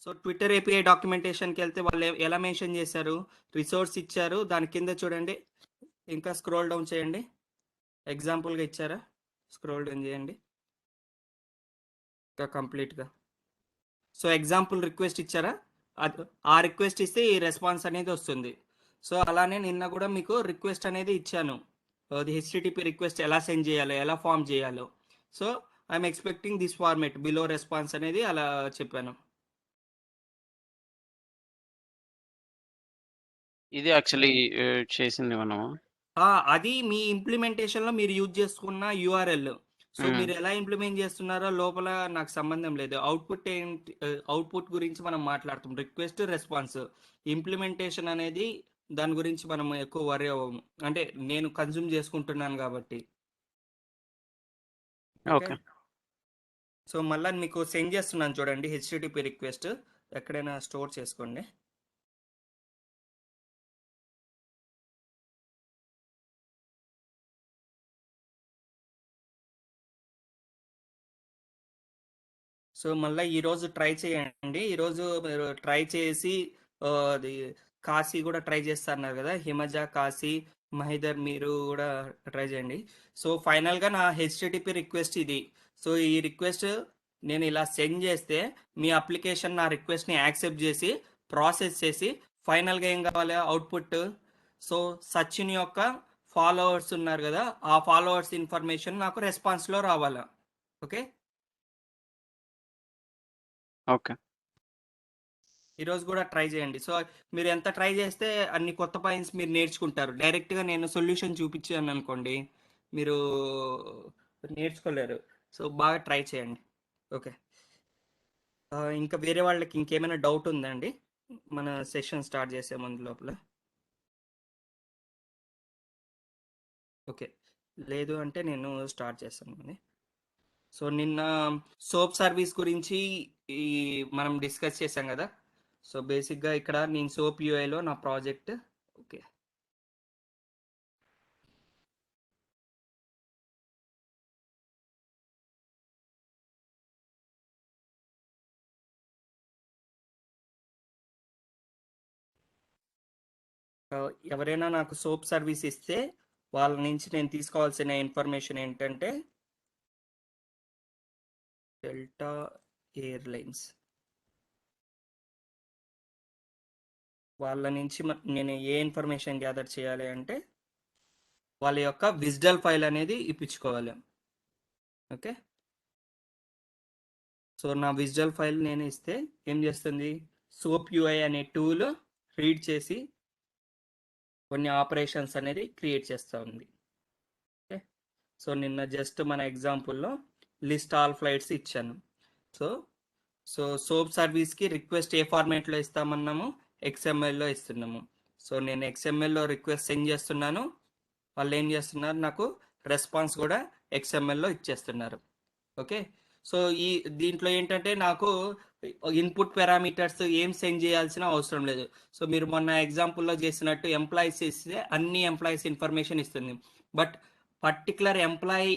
So Twitter API డాక్యుమెంటేషన్కి వెళ్తే వాళ్ళు ఎలా మెన్షన్ చేశారు, రిసోర్స్ ఇచ్చారు, దాని కింద చూడండి, ఇంకా స్క్రోల్ డౌన్ చేయండి, ఎగ్జాంపుల్గా ఇచ్చారా, స్క్రోల్ డౌన్ చేయండి ఇంకా కంప్లీట్గా. సో ఎగ్జాంపుల్ రిక్వెస్ట్ ఇచ్చారా, ఆ రిక్వెస్ట్ ఇస్తే ఈ రెస్పాన్స్ అనేది వస్తుంది. సో అలానే నిన్న కూడా మీకు రిక్వెస్ట్ అనేది ఇచ్చాను, అది హెచ్టిటిపి రిక్వెస్ట్ ఎలా సెండ్ చేయాలో, ఎలా ఫామ్ చేయాలో. So I'm expecting this format below response అనేది అలా చెప్పాను. ఇది యాక్చువల్లీ చేసింది మనము. అది మీ ఇంప్లిమెంటేషన్లో మీరు యూజ్ చేసుకున్న యూఆర్ఎల్. సో మీరు ఎలా ఇంప్లిమెంట్ చేస్తున్నారో లోపల నాకు సంబంధం లేదు. అవుట్పుట్ ఏంటి, అవుట్పుట్ గురించి మనం మాట్లాడుతాం, రిక్వెస్ట్ రెస్పాన్స్. ఇంప్లిమెంటేషన్ అనేది దాని గురించి మనం ఎక్కువ వరి అవ్వము, అంటే నేను కన్జ్యూమ్ చేసుకుంటున్నాను కాబట్టి. ఓకే. సో మళ్ళీ మీకు సెండ్ చేస్తున్నాను చూడండి, హెచ్టిటిపి రిక్వెస్ట్ ఎక్కడైనా స్టోర్ చేసుకోండి. సో మళ్ళీ ఈరోజు ట్రై చేయండి. ఈరోజు మీరు ట్రై చేసి అది కాశీ కూడా ట్రై చేస్తున్నారు కదా, హిమజ, కాశీ, మహిదర్, మీరు కూడా ట్రై చేయండి. సో ఫైనల్గా నా హెచ్టిటిపి రిక్వెస్ట్ ఇది. సో ఈ రిక్వెస్ట్ నేను ఇలా సెండ్ చేస్తే మీ అప్లికేషన్ నా రిక్వెస్ట్ని యాక్సెప్ట్ చేసి ప్రాసెస్ చేసి ఫైనల్గా ఏం కావాలి, అవుట్పుట్. సో సచిన్ యొక్క ఫాలోవర్స్ ఉన్నారు కదా, ఆ ఫాలోవర్స్ ఇన్ఫర్మేషన్ నాకు రెస్పాన్స్లో రావాలా. Okay, okay. ఈరోజు కూడా ట్రై చేయండి. సో మీరు ఎంత ట్రై చేస్తే అన్ని కొత్త పాయింట్స్ మీరు నేర్చుకుంటారు. డైరెక్ట్గా నేను సొల్యూషన్ చూపించాను అనుకోండి, మీరు నేర్చుకోలేరు. సో బాగా ట్రై చేయండి. ఓకే, ఇంకా వేరే వాళ్ళకి ఇంకేమైనా డౌట్ ఉందండి మన సెషన్ స్టార్ట్ చేసే ముందు లోపల? ఓకే, లేదు అంటే నేను స్టార్ట్ చేస్తాను. సో నిన్న సోప్ సర్వీస్ గురించి ఈ మనం డిస్కస్ చేసాం కదా. సో బేసిక్గా ఇక్కడ నేను సోప్ యూఐలో నా ప్రాజెక్ట్. ఓకే, ఎవరైనా నాకు సోప్ సర్వీస్ ఇస్తే వాళ్ళ నుంచి నేను తీసుకోవాల్సిన ఇన్ఫర్మేషన్ ఏంటంటే, డెల్టా ఎయిర్లైన్స్ వాళ్ళ నుంచి నేను ఏ ఇన్ఫర్మేషన్ గ్యాదర్ చేయాలి అంటే వాళ్ళ యొక్క విజ్డల్ ఫైల్ అనేది ఇప్పించుకోవాలి. ఓకే, సో నా విజ్డల్ ఫైల్ నేను ఇస్తే ఏం చేస్తుంది, సోప్ యూఐ అనే టూల్ రీడ్ చేసి కొన్ని ఆపరేషన్స్ అనేది క్రియేట్ చేస్తూ ఉంది. ఓకే, సో నిన్న జస్ట్ మన ఎగ్జాంపుల్లో లిస్ట్ ఆల్ ఫ్లైట్స్ ఇచ్చాను. సో సో సోప్ సర్వీస్కి రిక్వెస్ట్ ఏ ఫార్మేట్లో ఇస్తామన్నాము, XML ఇస్తున్నాము. సో నేను XML రిక్వెస్ట్ సెండ్ చేస్తున్నాను, వాళ్ళు ఏం చేస్తున్నారు, నాకు రెస్పాన్స్ కూడా XML ఇచ్చేస్తున్నారు. ఓకే, సో ఈ దీంట్లో ఏంటంటే నాకు ఇన్పుట్ పారామీటర్స్ ఏం సెండ్ చేయాల్సిన అవసరం లేదు. సో మీరు మొన్న ఎగ్జాంపుల్లో చేసినట్టు ఎంప్లాయీస్ ఇస్తే అన్ని ఎంప్లాయీస్ ఇన్ఫర్మేషన్ ఇస్తుంది. బట్ పర్టికులర్ ఎంప్లాయీ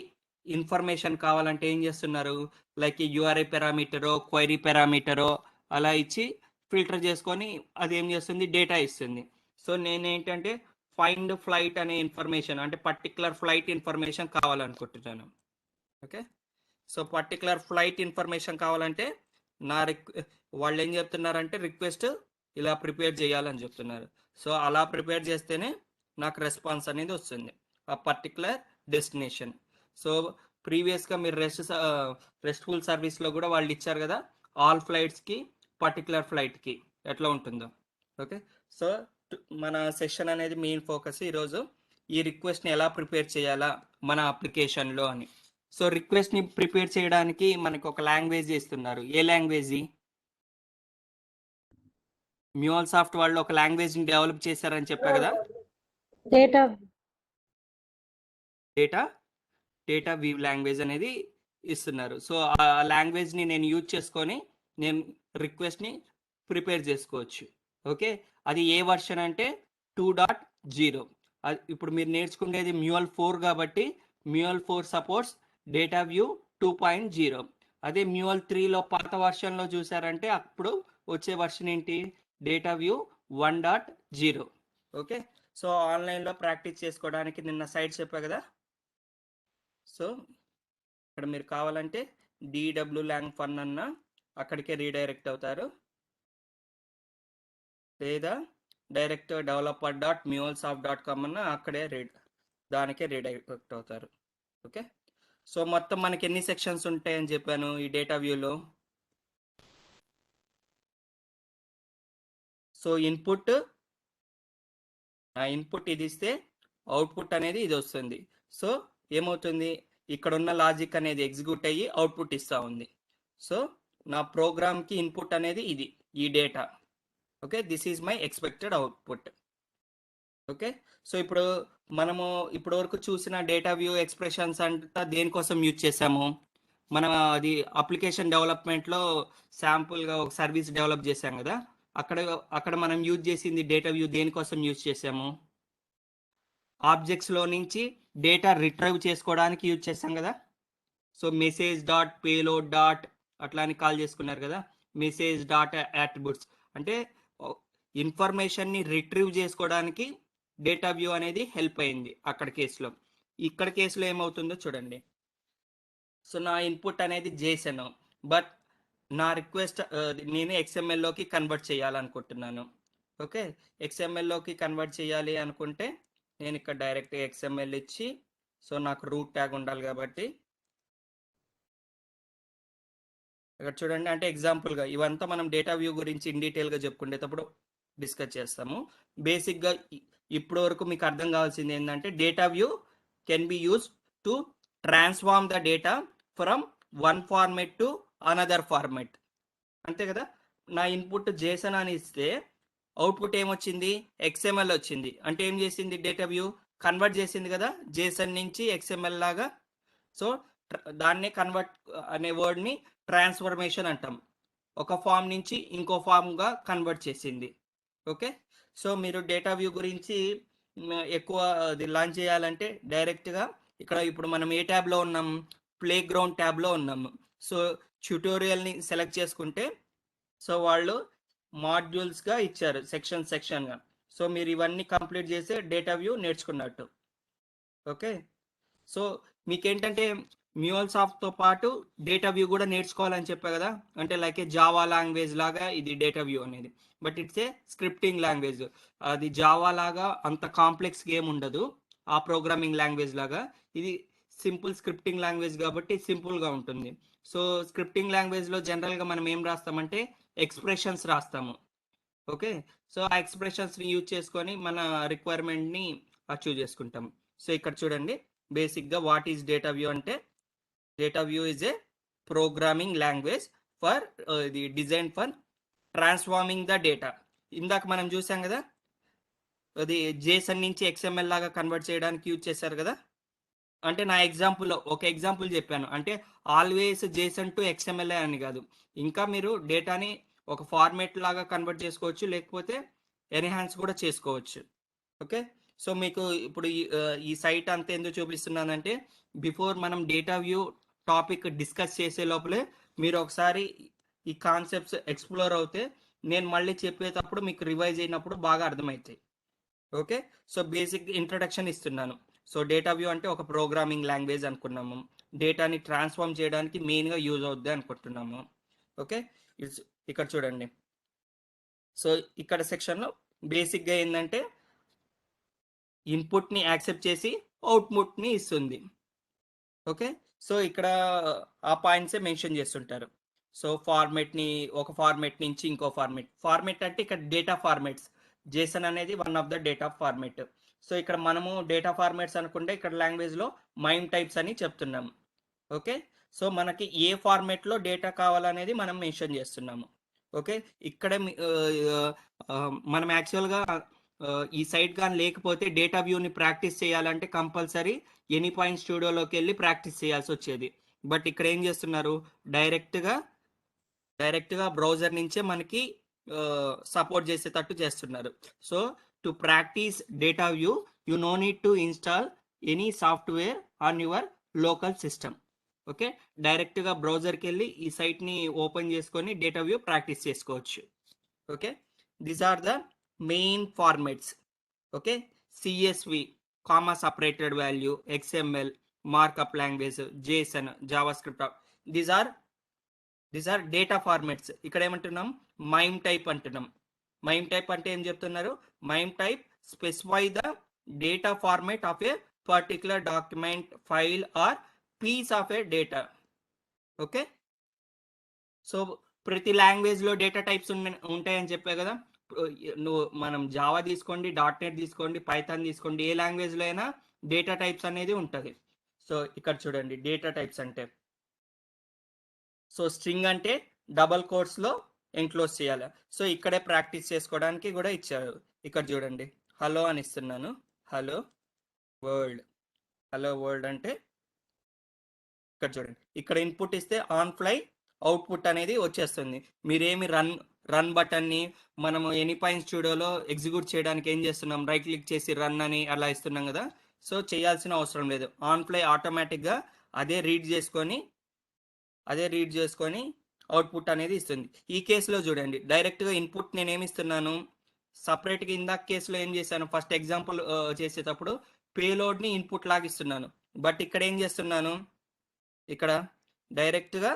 ఇన్ఫర్మేషన్ కావాలంటే ఏం చేస్తున్నారు, లైక్ యూఆర్ఐ పారామీటరో క్వైరీ పారామీటరో అలా ఇచ్చి ఫిల్టర్ చేసుకొని అది ఏం చేస్తుంది, డేటా ఇస్తుంది. సో నేనేంటంటే ఫైండ్ ఫ్లైట్ అనే ఇన్ఫర్మేషన్, అంటే పర్టికులర్ ఫ్లైట్ ఇన్ఫర్మేషన్ కావాలనుకుంటున్నాను. Okay, so particular flight information కావాలంటే నా వాళ్ళు ఏం చెప్తున్నారంటే రిక్వెస్ట్ ఇలా ప్రిపేర్ చేయాలని చెప్తున్నారు. సో అలా ప్రిపేర్ చేస్తేనే నాకు రెస్పాన్స్ అనేది వస్తుంది ఆ పర్టికులర్ డెస్టినేషన్. సో ప్రీవియస్గా మీరు రెస్ట్ఫుల్ సర్వీస్లో కూడా వాళ్ళు ఇచ్చారు కదా, ఆల్ ఫ్లైట్స్కి పర్టికులర్ ఫ్లైట్కి ఎట్లా ఉంటుందో. ఓకే, సో మన సెషన్ అనేది మెయిన్ ఫోకస్ ఈరోజు ఈ రిక్వెస్ట్ని ఎలా ప్రిపేర్ చేయాలా మన అప్లికేషన్లో అని. సో రిక్వెస్ట్ని ప్రిపేర్ చేయడానికి మనకు ఒక లాంగ్వేజ్ ఇస్తున్నారు. ఏ లాంగ్వేజ్? మ్యూల్సాఫ్ట్ వాళ్ళు ఒక లాంగ్వేజ్ని డెవలప్ చేశారని చెప్పా కదా, డేటా వీవ్ లాంగ్వేజ్ అనేది ఇస్తున్నారు. సో ఆ లాంగ్వేజ్ని నేను యూజ్ చేసుకొని నేను రిక్వెస్ట్ని ప్రిపేర్ చేసుకోవచ్చు. ఓకే, అది ఏ వర్షన్ అంటే 2.0. అది ఇప్పుడు మీరు నేర్చుకునేది మ్యూల్ 4 కాబట్టి మ్యూల్ 4 సపోర్ట్స్ డేటా వ్యూ 2.0. అదే మ్యూల్ 3లో పాత వర్షన్లో చూసారంటే అప్పుడు వచ్చే వర్షన్ ఏంటి, డేటా వ్యూ 1.0. ఓకే, సో ఆన్లైన్లో ప్రాక్టీస్ చేసుకోవడానికి నిన్న సైట్ చెప్పా కదా. సో ఇక్కడ మీరు కావాలంటే DW Lang Fun అన్న అక్కడికే రీడైరెక్ట్ అవుతారు, లేదా డైరెక్ట్ developer.mulesoft.com అన్న అక్కడే దానికే రీడైరెక్ట్ అవుతారు. ఓకే, సో మొత్తం మనకి ఎన్ని సెక్షన్స్ ఉంటాయని చెప్పాను ఈ డేటా వ్యూలో. సో ఇన్పుట్ ఇది ఇస్తే అవుట్పుట్ అనేది ఇది వస్తుంది. సో ఏమవుతుంది, ఇక్కడ ఉన్న లాజిక్ అనేది ఎగ్జిక్యూట్ అయ్యి అవుట్పుట్ ఇస్తూ ఉంది. సో నా ప్రోగ్రామ్కి ఇన్పుట్ అనేది ఇది, ఈ data. Okay, this is my expected output. Okay, so ఇప్పుడు మనము ఇప్పటి వరకు చూసిన డేటా వ్యూ ఎక్స్ప్రెషన్స్ అంతా దేనికోసం యూజ్ చేసాము, మనం అది అప్లికేషన్ డెవలప్మెంట్లో శాంపుల్గా ఒక సర్వీస్ డెవలప్ చేసాం కదా, అక్కడ మనం యూజ్ చేసింది డేటా వ్యూ దేనికోసం యూజ్ చేసాము, ఆబ్జెక్ట్స్లో నుంచి డేటా రిట్రైవ్ చేసుకోవడానికి యూజ్ చేసాం కదా. So message dot payload dot అట్లా అని కాల్ చేసుకున్నారు కదా, మెసేజ్ డాట్ యాట్రిబ్యూట్స్ అంటే ఇన్ఫర్మేషన్ని రిట్రీవ్ చేసుకోవడానికి డేటా వ్యూ అనేది హెల్ప్ అయింది అక్కడ కేసులో. ఇక్కడ కేసులో ఏమవుతుందో చూడండి. సో నా ఇన్పుట్ అనేది JSON, బట్ నా రిక్వెస్ట్ నేను XMLలోకి కన్వర్ట్ చేయాలనుకుంటున్నాను. ఓకే, XMLలోకి కన్వర్ట్ చేయాలి అనుకుంటే నేను ఇక్కడ డైరెక్ట్ XML ఇచ్చి, సో నాకు రూట్ ట్యాగ్ ఉండాలి కాబట్టి ఇక్కడ చూడండి. అంటే ఎగ్జాంపుల్గా ఇవంతా మనం డేటా వ్యూ గురించి ఇన్ డీటెయిల్గా చెప్పుకునేటప్పుడు డిస్కస్ చేస్తాము. బేసిక్గా ఇప్పటి వరకు మీకు అర్థం కావాల్సింది ఏంటంటే data view can be use to transform the data from one format to another format. అంతే కదా, నా ఇన్పుట్ JSON అని ఇస్తే అవుట్పుట్ ఏమొచ్చింది, XML వచ్చింది. అంటే ఏం చేసింది డేటా వ్యూ, కన్వర్ట్ చేసింది కదా JSON నుంచి XML లాగా. సో దాన్నే కన్వర్ట్ అనే వర్డ్ని ట్రాన్స్ఫర్మేషన్ అంటాం, ఒక ఫామ్ నుంచి ఇంకో ఫామ్గా కన్వర్ట్ చేసింది. ఓకే, సో మీరు డేటా వ్యూ గురించి ఎక్కువ లాంచ్ చేయాలంటే డైరెక్ట్గా ఇక్కడ ఇప్పుడు మనం ఏ ట్యాబ్లో ఉన్నాం, ప్లే గ్రౌండ్ ట్యాబ్లో ఉన్నాము. సో ట్యూటోరియల్ని సెలెక్ట్ చేసుకుంటే సో వాళ్ళు మాడ్యూల్స్గా ఇచ్చారు సెక్షన్గా. సో మీరు ఇవన్నీ కంప్లీట్ చేస్తే డేటా వ్యూ నేర్చుకున్నట్టు. ఓకే, సో మీకేంటంటే MuleSoftతో పాటు డేటా వ్యూ కూడా నేర్చుకోవాలని చెప్పా కదా. అంటే లైక్ ఏ జావా లాంగ్వేజ్ లాగా ఇది డేటా వ్యూ అనేది, but it's a scripting language. అది జావా లాగా అంత కాంప్లెక్స్ గేమ్ ఉండదు, ఆ ప్రోగ్రామింగ్ లాంగ్వేజ్ లాగా. ఇది సింపుల్ స్క్రిప్టింగ్ లాంగ్వేజ్ కాబట్టి సింపుల్గా ఉంటుంది. సో స్క్రిప్టింగ్ లాంగ్వేజ్లో జనరల్గా మనం ఏం రాస్తామంటే ఎక్స్ప్రెషన్స్ రాస్తాము. ఓకే, సో ఆ ఎక్స్ప్రెషన్స్ని యూజ్ చేసుకొని మన రిక్వైర్మెంట్ని అచీవ్ చేసుకుంటాం. సో ఇక్కడ చూడండి, బేసిక్గా వాట్ ఈజ్ డేటా వ్యూ అంటే data view is a programming language for the design for transforming the data. ఇందాక మనం చూసాం కదా, అది JSON నుంచి XML లాగా కన్వర్ట్ చేయడానికి యూజ్ చేశారు కదా. అంటే నా ఎగ్జాంపుల్లో ఒక ఎగ్జాంపుల్ చెప్పాను, అంటే ఆల్వేస్ JSON టు XML అని కాదు, ఇంకా మీరు డేటాని ఒక ఫార్మేట్ లాగా కన్వర్ట్ చేసుకోవచ్చు, లేకపోతే ఎన్హాన్స్ కూడా చేసుకోవచ్చు. ఓకే, సో మీకు ఇప్పుడు ఈ సైట్ అంతా ఎందుకు చూపిస్తున్నానంటే బిఫోర్ మనం డేటా వ్యూ టాపిక్ డిస్కస్ చేసే లోపలే మీరు ఒకసారి ఈ కాన్సెప్ట్స్ ఎక్స్ప్లోర్ అవుతే నేను మళ్ళీ చెప్పేటప్పుడు మీకు రివైజ్ అయినప్పుడు బాగా అర్థమవుతాయి. ఓకే, సో బేసిక్ ఇంట్రడక్షన్ ఇస్తున్నాను. సో డేటా వ్యూ అంటే ఒక ప్రోగ్రామింగ్ లాంగ్వేజ్ అనుకున్నాము, డేటాని ట్రాన్స్ఫార్మ్ చేయడానికి మెయిన్గా యూజ్ అవుద్ది అనుకుంటున్నాము. ఓకే, ఇక్కడ చూడండి. సో ఇక్కడ సెక్షన్లో బేసిక్గా ఏంటంటే ఇన్పుట్ని యాక్సెప్ట్ చేసి అవుట్పుట్ని ఇస్తుంది. ఓకే, సో ఇక్కడ ఆ పాయింట్సే మెన్షన్ చేస్తుంటారు. సో ఫార్మేట్ని ఒక ఫార్మేట్ నుంచి ఇంకో ఫార్మేట్ అంటే ఇక్కడ డేటా ఫార్మేట్స్, JSON అనేది one of the data format. So ఇక్కడ మనము డేటా ఫార్మేట్స్ అనుకుంటే ఇక్కడ లాంగ్వేజ్లో మైమ్ టైప్స్ అని చెప్తున్నాము. ఓకే, సో మనకి ఏ ఫార్మేట్లో డేటా కావాలనేది మనం మెన్షన్ చేస్తున్నాము. ఓకే, ఇక్కడ మనం యాక్చువల్గా ఈ సైట్ కానీ లేకపోతే డేటా వ్యూని ప్రాక్టీస్ చేయాలంటే కంపల్సరీ ఎనీపాయింట్ స్టూడియోలోకి వెళ్ళి ప్రాక్టీస్ చేయాల్సి వచ్చేది. బట్ ఇక్కడ ఏం చేస్తున్నారు, డైరెక్ట్గా బ్రౌజర్ నుంచే మనకి సపోర్ట్ చేసేటట్టు చేస్తున్నారు. So to practice data view you know need to install any software on your local system. Okay, డైరెక్ట్గా బ్రౌజర్కి వెళ్ళి ఈ సైట్ని ఓపెన్ చేసుకొని డేటా వ్యూ ప్రాక్టీస్ చేసుకోవచ్చు. Okay, these are the main formats. Okay, CSV, comma separated value, XML, markup language, JSON, JavaScript. These are data formats. ఇక్కడ ఏమంటున్నాం, MIME type అంటున్నాం. MIME type అంటే ఏం చెప్తున్నారు, MIME type specify the data format of a particular document, file or piece of a data. Okay, so ప్రతి language లో data types ఉంటాయని చెప్పే కదా. నువ్వు మనం జావా తీసుకోండి, .NET తీసుకోండి, పైథాన్ తీసుకోండి, ఏ లాంగ్వేజ్ లో అయినా డేటా టైప్స్ అనేది ఉంటుంది. సో ఇక్కడ చూడండి డేటా టైప్స్ అంటే, సో స్ట్రింగ్ అంటే డబల్ కోట్స్ లో ఎన్క్లోజ్ చేయాలి. సో ఇక్కడే ప్రాక్టీస్ చేసుకోవడానికి కూడా ఇచ్చారు. ఇక్కడ చూడండి హలో అని ఇస్తున్నాను, హలో వరల్డ్. హలో వరల్డ్ అంటే ఇక్కడ చూడండి, ఇక్కడ ఇన్పుట్ ఇస్తే ఆన్ ఫ్లై అవుట్పుట్ అనేది వచ్చేస్తుంది. మీరేమి రన్ బటన్ని మనము ఎనీపైన్ స్టూడియోలో ఎగ్జిక్యూట్ చేయడానికి ఏం చేస్తున్నాం, రైట్ క్లిక్ చేసి రన్ అని అలా ఇస్తున్నాం కదా. సో చేయాల్సిన అవసరం లేదు, ఆన్ ఫ్లై ఆటోమేటిక్గా అదే రీడ్ చేసుకొని అవుట్పుట్ అనేది ఇస్తుంది. ఈ కేసులో చూడండి డైరెక్ట్గా ఇన్పుట్ నేను ఏమి ఇస్తున్నాను, సపరేట్గా ఇందాక కేసులో ఏం చేశాను, ఫస్ట్ ఎగ్జాంపుల్ చేసేటప్పుడు పేలోడ్ని ఇన్పుట్ లాగా ఇస్తున్నాను. బట్ ఇక్కడ ఏం చేస్తున్నాను, ఇక్కడ డైరెక్ట్గా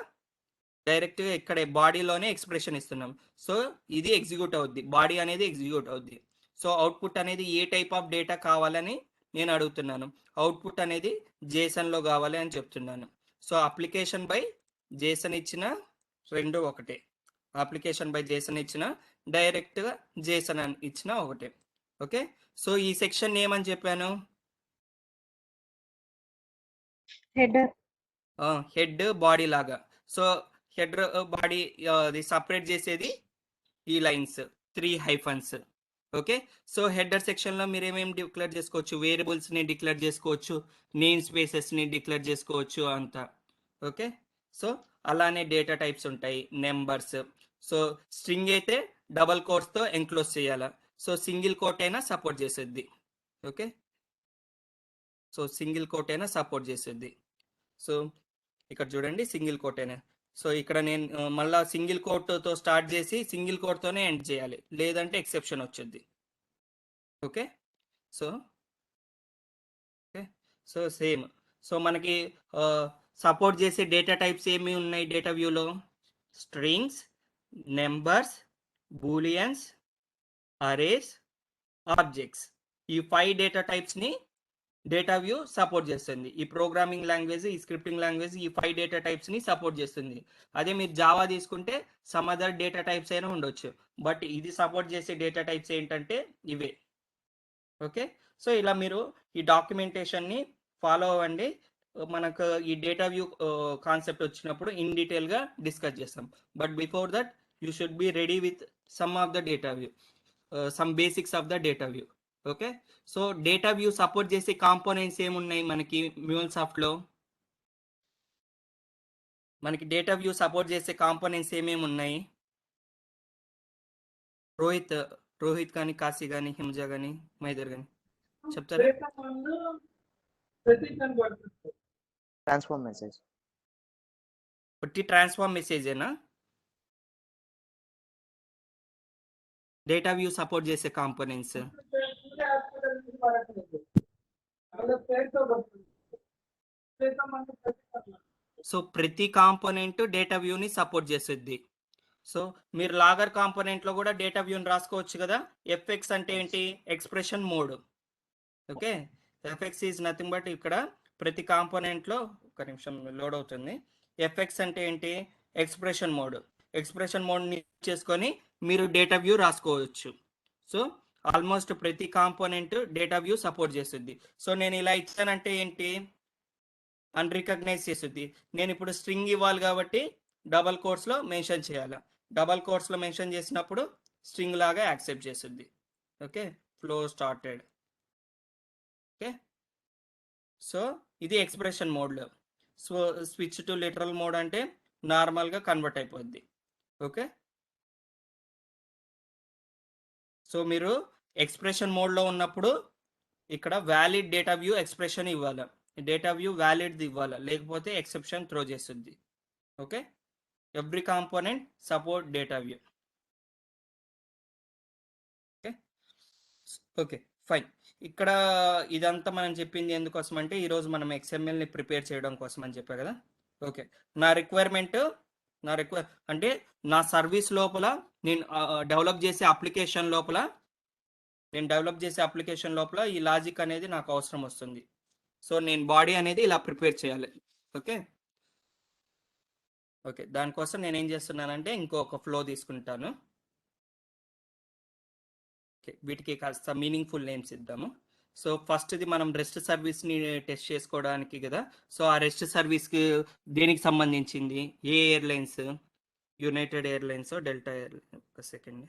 ఇక్కడే బాడీలోనే ఎక్స్ప్రెషన్ ఇస్తున్నాం. సో ఇది ఎగ్జిక్యూట్ అవుద్ది, బాడీ అనేది ఎగ్జిక్యూట్ అవుద్ది. సో అవుట్పుట్ అనేది ఏ టైప్ ఆఫ్ డేటా కావాలని నేను అడుగుతున్నాను, అవుట్పుట్ అనేది జేసన్లో కావాలి అని చెప్తున్నాను. సో అప్లికేషన్ బై జేసన్ ఇచ్చిన రెండు ఒకటే, అప్లికేషన్ బై జేసన్ ఇచ్చిన, డైరెక్ట్గా జేసన్ అని ఇచ్చిన ఒకటే. ఓకే, సో ఈ సెక్షన్ ఏమని చెప్పాను, హెడ్ బాడీ లాగా. సో హెడ్ బాడీ అది సపరేట్ చేసేది ఈ lines, 3 hyphens. Okay, so header సెక్షన్లో మీరు ఏమేమి డిక్లేర్ చేసుకోవచ్చు, వేరియబుల్స్ని డిక్లేర్ చేసుకోవచ్చు, నేమ్ స్పేసెస్ని డిక్లేర్ చేసుకోవచ్చు అంతా. ఓకే, సో అలానే డేటా టైప్స్ ఉంటాయి, నెంబర్స్. సో స్ట్రింగ్ అయితే డబల్ కోట్స్తో ఎన్క్లోజ్ చేయాలి. సో సింగిల్ కోట్ అయినా సపోర్ట్ చేసేది. ఓకే, సో సింగిల్ కోట్ అయినా సపోర్ట్ చేసేది. సో ఇక్కడ చూడండి సింగిల్ కోట్ అయినా. సో ఇక్కడ నేను మళ్ళీ సింగిల్ కోట్తో స్టార్ట్ చేసి సింగిల్ కోట్తోనే ఎండ్ చేయాలి, లేదంటే ఎక్సెప్షన్ వచ్చింది. Okay, so okay, so same. So మనకి సపోర్ట్ చేసే డేటా టైప్స్ ఏమి ఉన్నాయి డేటా వ్యూలో, స్ట్రింగ్స్, నెంబర్స్, బూలియన్స్, అరేస్, ఆబ్జెక్ట్స్. ఈ 5 డేటా టైప్స్ని డేటా వ్యూ సపోర్ట్ చేస్తుంది. ఈ ప్రోగ్రామింగ్ లాంగ్వేజ్, ఈ స్క్రిప్టింగ్ లాంగ్వేజ్ ఈ 5 డేటా టైప్స్ని సపోర్ట్ చేస్తుంది. అదే మీరు జావా తీసుకుంటే సమ్ అదర్ డేటా టైప్స్ అయినా ఉండొచ్చు, బట్ ఇది సపోర్ట్ చేసే డేటా టైప్స్ ఏంటంటే ఇవే. ఓకే, సో ఇలా మీరు ఈ డాక్యుమెంటేషన్ని ఫాలో అవ్వండి. మనకు ఈ డేటా వ్యూ కాన్సెప్ట్ వచ్చినప్పుడు ఇన్ డీటెయిల్గా డిస్కస్ చేస్తాం. But before that you should be ready with some of the data view, some basics of the data view. Okay, so data view support చేసే కాంపోనెంట్స్ ఏమున్నాయి మనకి MuleSoftలో, మనకి డేటా వ్యూ సపోర్ట్ చేసే components ఏమేమి ఉన్నాయి, రోహిత్ కానీ, కాశీ కానీ, హిమజ కానీ, మైదర్ కానీ చెప్తారా? ట్రాన్స్ఫార్మ్ మెసేజ్, ఒట్టి ట్రాన్స్ఫార్మ్ మెసేజేనా డేటా వ్యూ సపోర్ట్ చేసే కాంపోనెంట్స్? సో ప్రతి కాంపోనెంట్ డేటా వ్యూని సపోర్ట్ చేస్తుంది. సో మీరు లాగర్ కాంపోనెంట్లో కూడా డేటా వ్యూని రాసుకోవచ్చు కదా. ఎఫ్ఎక్స్ అంటే ఏంటి, expression mode. Okay, FX is nothing but ఇక్కడ ప్రతి కాంపోనెంట్లో, ఒక నిమిషం లోడ్ అవుతుంది. ఎఫ్ఎక్స్ అంటే ఏంటి, ఎక్స్ప్రెషన్ మోడ్. ఎక్స్ప్రెషన్ మోడ్ని చేసుకొని మీరు డేటా వ్యూ రాసుకోవచ్చు. సో ఆల్మోస్ట్ ప్రతి కాంపోనెంట్ డేటా వ్యూ సపోర్ట్ చేస్తుంది. సో నేను ఇలా ఇచ్చానంటే ఏంటి, అన్రికగ్నైజ్ చేస్తుంది. నేను ఇప్పుడు స్ట్రింగ్ ఇవ్వాలి కాబట్టి డబల్ కోట్స్లో మెన్షన్ చేయాలి. డబల్ కోట్స్లో మెన్షన్ చేసినప్పుడు స్ట్రింగ్ లాగా యాక్సెప్ట్ చేస్తుంది. Okay, flow started. Okay, so ఇది ఎక్స్ప్రెషన్ మోడ్లో. So switch to literal mode అంటే నార్మల్గా కన్వర్ట్ అయిపోద్ది. ఓకే, సో మీరు ఎక్స్ప్రెషన్ మోడ్లో ఉన్నప్పుడు ఇక్కడ వ్యాలిడ్ డేటా వ్యూ ఎక్స్ప్రెషన్ ఇవ్వాలి, డేటా వ్యూ వ్యాలిడ్ ఇవ్వాలి, లేకపోతే ఎక్సెప్షన్ త్రో చేస్తుంది. Okay, every component support data view. Okay, fine. ఇక్కడ ఇదంతా మనం చెప్పింది ఎందుకోసం అంటే ఈరోజు మనం XMLని ప్రిపేర్ చేయడం కోసం అని చెప్పా కదా. ఓకే, నా రిక్వైర్మెంట్ అంటే నా సర్వీస్ లోపల నేను డెవలప్ చేసే అప్లికేషన్ లోపల ఈ లాజిక్ అనేది నాకు అవసరం వస్తుంది. సో నేను బాడీ అనేది ఇలా ప్రిపేర్ చేయాలి. ఓకే ఓకే, దానికోసం నేను ఏం చేస్తున్నానంటే ఇంకొక ఫ్లో తీసుకుంటాను. ఓకే, వీటికి కాస్త మీనింగ్ఫుల్ నేమ్స్ ఇద్దాము. సో ఫస్ట్ది మనం రెస్ట్ సర్వీస్ని టెస్ట్ చేసుకోవడానికి కదా. సో ఆ రెస్ట్ సర్వీస్కి దేనికి సంబంధించింది? ఏ airlines? United Airlines, Delta Airlines. ఒక సెకండ్.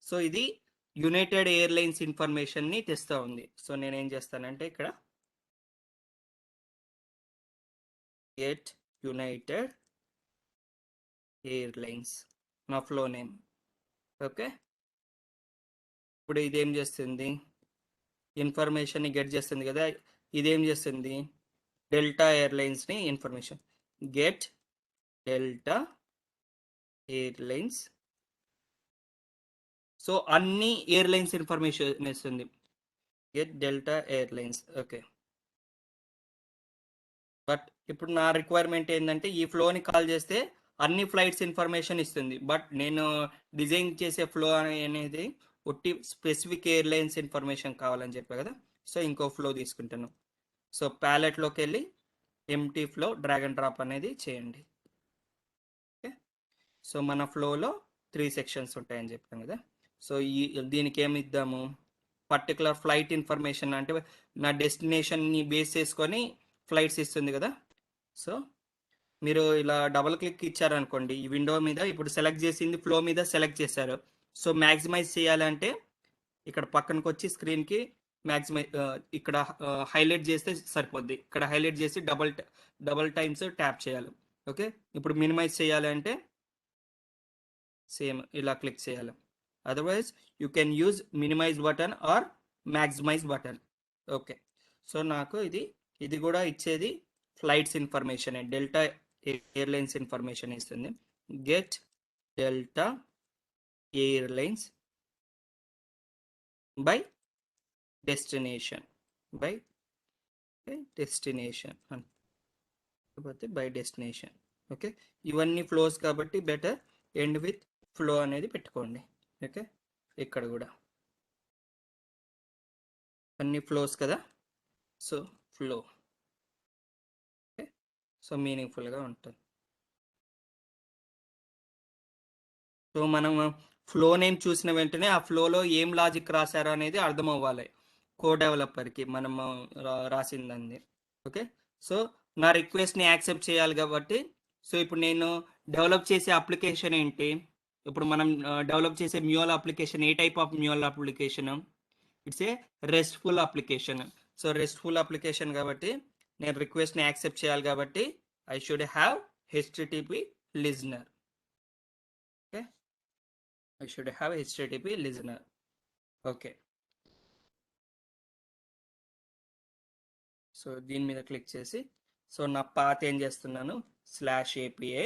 సో ఇది యునైటెడ్ ఎయిర్లైన్స్ ఇన్ఫర్మేషన్ని తెస్తూ ఉంది. సో నేను ఏం చేస్తానంటే ఇక్కడ గెట్ యునైటెడ్ ఎయిర్లైన్స్ నా ఫ్లో నేమ్. ఓకే, ఇప్పుడు ఇదేం చేస్తుంది? ఇన్ఫర్మేషన్ని గెట్ చేస్తుంది కదా. ఇదేం చేస్తుంది? డెల్టా ఎయిర్లైన్స్ని information get Delta Airlines. So అన్ని ఎయిర్లైన్స్ ఇన్ఫర్మేషన్ ఇస్తుంది. Get Delta Airlines. Okay, but ఇప్పుడు నా రిక్వైర్మెంట్ ఏంటంటే ఈ ఫ్లోని కాల్ చేస్తే అన్ని ఫ్లైట్స్ ఇన్ఫర్మేషన్ ఇస్తుంది. బట్ నేను డిజైన్ చేసే ఫ్లో అనేది ఒట్టి స్పెసిఫిక్ ఎయిర్లైన్స్ ఇన్ఫర్మేషన్ కావాలని చెప్పా కదా. సో ఇంకో ఫ్లో తీసుకుంటాను. సో ప్యాలెట్లోకి వెళ్ళి empty flow drag and drop అనేది చేయండి. ఓకే, సో మన ఫ్లోలో 3 సెక్షన్స్ ఉంటాయని చెప్పాం కదా. సో దీనికి ఏమి ఇద్దాము? పర్టికులర్ ఫ్లైట్ ఇన్ఫర్మేషన్ అంటే నా డెస్టినేషన్ని బేస్ చేసుకొని ఫ్లైట్స్ ఇస్తుంది కదా. సో మీరు ఇలా డబుల్ క్లిక్ ఇచ్చారనుకోండి ఈ విండో మీద, ఇప్పుడు సెలెక్ట్ చేసింది ఫ్లో మీద సెలెక్ట్ చేశారు. సో మ్యాక్సిమైజ్ చేయాలంటే ఇక్కడ పక్కనకి వచ్చి స్క్రీన్కి ఇక్కడ హైలైట్ చేస్తే సరిపోద్ది. ఇక్కడ హైలైట్ చేసి డబల్ టైమ్స్ ట్యాప్ చేయాలి. ఓకే, ఇప్పుడు మినిమైజ్ చేయాలంటే సేమ్ ఇలా క్లిక్ చేయాలి. Otherwise you can use minimise button or maximise button. Okay, so నాకు ఇది కూడా ఇచ్చేది flights information, Delta Airlines information ఇస్తుంది. Get Delta Airlines by destination by destination. Okay, ఇవన్నీ ఫ్లోస్ కాబట్టి బెటర్ ఎండ్ విత్ ఫ్లో అనేది పెట్టుకోండి. ఓకే, ఇక్కడ కూడా అన్ని ఫ్లోస్ కదా. So flow. ఓకే, సో మీనింగ్ఫుల్గా ఉంటుంది. సో మనం ఫ్లో నేమ్ చూసిన వెంటనే ఆ ఫ్లోలో ఏం లాజిక్ రాశారో అనేది అర్థం అవ్వాలి కో డెవలపర్కి మనం రాసిందండి. ఓకే, సో నా రిక్వెస్ట్ని యాక్సెప్ట్ చేయాలి కాబట్టి సో ఇప్పుడు నేను డెవలప్ చేసే అప్లికేషన్ ఏంటి? ఇప్పుడు మనం డెవలప్ చేసే mule application A type of mule application? It's a RESTful application. So RESTful application కాబట్టి నేను రిక్వెస్ట్ని యాక్సెప్ట్ చేయాలి కాబట్టి I should have HTTP listener. Okay, I should have HTTP listener. Okay, so దీని మీద క్లిక్ చేసి సో నా path ఏం చేస్తున్నాను? /API/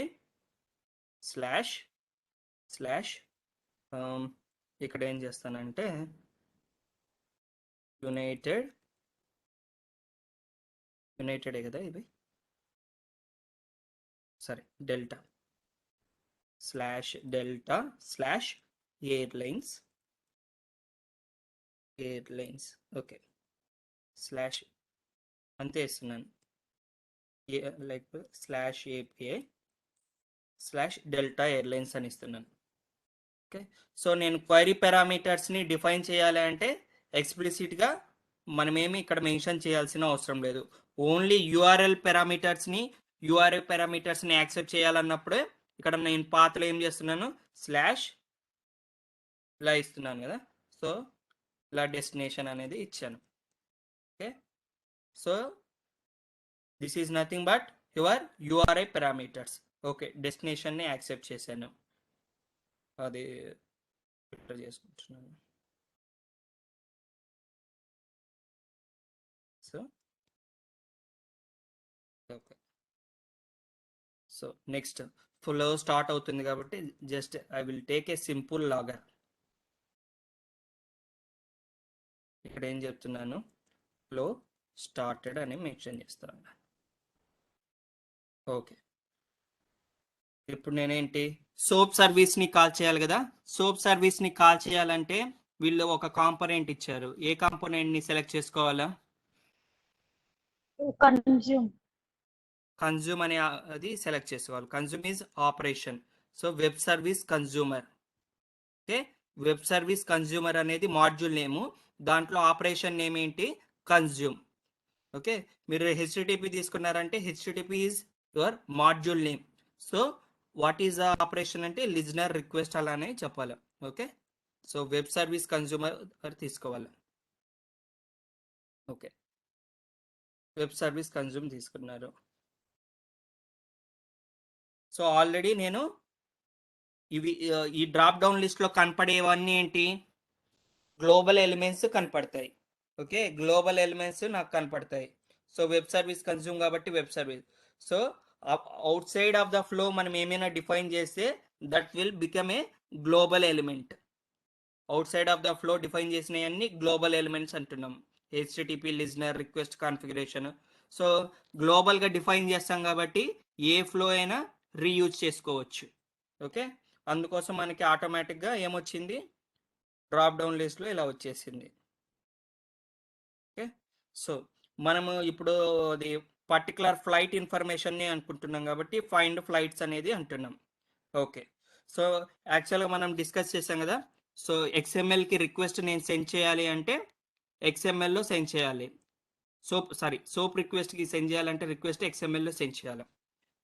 ఇక్కడ ఏం చేస్తానంటే యునైటెడే కదా ఇది. సరే, డెల్టా /ఎయిర్లైన్స్. ఓకే, స్లాష్ అంతే ఇస్తున్నాను. లైక్ /API/ డెల్టా ఎయిర్లైన్స్ అని ఇస్తున్నాను. ఓకే, సో నేను క్వైరీ పారామీటర్స్ని డిఫైన్ చేయాలి అంటే ఎక్స్ప్లిసిట్గా మనమేమి ఇక్కడ మెన్షన్ చేయాల్సిన అవసరం లేదు. ఓన్లీ URL పారామీటర్స్ని యాక్సెప్ట్ చేయాలన్నప్పుడే ఇక్కడ నేను పాత్రలో ఏం చేస్తున్నాను? స్లాష్ ఇలా ఇస్తున్నాను కదా. సో ఇలా డెస్టినేషన్ అనేది ఇచ్చాను. Okay, so this is nothing but your URI parameters. Okay, డెస్టినేషన్ని యాక్సెప్ట్ చేశాను. అది చేసుకుంటున్నాను. So okay, so next flow start అవుతుంది కాబట్టి just I will take a simple logger. ఇక్కడ ఏం చెప్తున్నాను, ఫ్లో స్టార్టెడ్ అని మెన్షన్ చేస్తాను. ఓకే, ఇప్పుడు నేనేంటి సోప్ సర్వీస్ని కాల్ చేయాలి కదా. సోప్ సర్వీస్ని కాల్ చేయాలంటే వీళ్ళు ఒక కాంపోనెంట్ ఇచ్చారు. ఏ కాంపోనెంట్ని సెలెక్ట్ చేసుకోవాలా? కన్జ్యూమ్ అనే అది సెలెక్ట్ చేసుకోవాలి. Consume is operation. So web service consumer. Okay, web service consumer అనేది మాడ్యూల్ నేము, దాంట్లో ఆపరేషన్ నేమ్ ఏంటి, కన్జ్యూమ్. ఓకే, మీరు హెచ్టిటిపి తీసుకున్నారంటే HTTP is your module name. So what is the operation అంటే లిజనర్ రిక్వెస్ట్ అలానే చెప్పాలి. Okay, so web service consumer తీసుకోవాలి. Okay, web service consume తీసుకున్నారు. సో ఆల్రెడీ నేను ఇవి ఈ డ్రాప్ డౌన్ లిస్ట్ లో కనపడేవన్నీ ఏంటి, గ్లోబల్ ఎలిమెంట్స్ కనపడతాయి. ఓకే, గ్లోబల్ ఎలిమెంట్స్ నాకు కనపడతాయి. సో వెబ్ సర్వీస్ కన్జ్యూమ్ కాబట్టి web service. So outside of the flow మనం ఏమైనా డిఫైన్ చేస్తే that will become a global element. Outside of the flow define చేసినవన్నీ గ్లోబల్ ఎలిమెంట్స్ అంటున్నాం. HTTP, listener, request, configuration. So గ్లోబల్గా define చేస్తాం కాబట్టి ఏ ఫ్లో అయినా రీయూజ్ చేసుకోవచ్చు. ఓకే, అందుకోసం మనకి ఆటోమేటిక్గా ఏమొచ్చింది, డ్రాప్ డౌన్ లిస్ట్లో ఇలా వచ్చేసింది. ఓకే, సో మనము ఇప్పుడు అది పర్టికులర్ ఫ్లైట్ ఇన్ఫర్మేషన్ని అనుకుంటున్నాం కాబట్టి ఫైండ్ ఫ్లైట్స్ అనేది అంటున్నాం. ఓకే, సో యాక్చువల్గా మనం డిస్కస్ చేసాం కదా. సో XMLకి రిక్వెస్ట్ నేను సెండ్ చేయాలి అంటే XMLలో సెండ్ చేయాలి. సోప్ రిక్వెస్ట్కి సెండ్ చేయాలంటే రిక్వెస్ట్ XMLలో సెండ్ చేయాలి.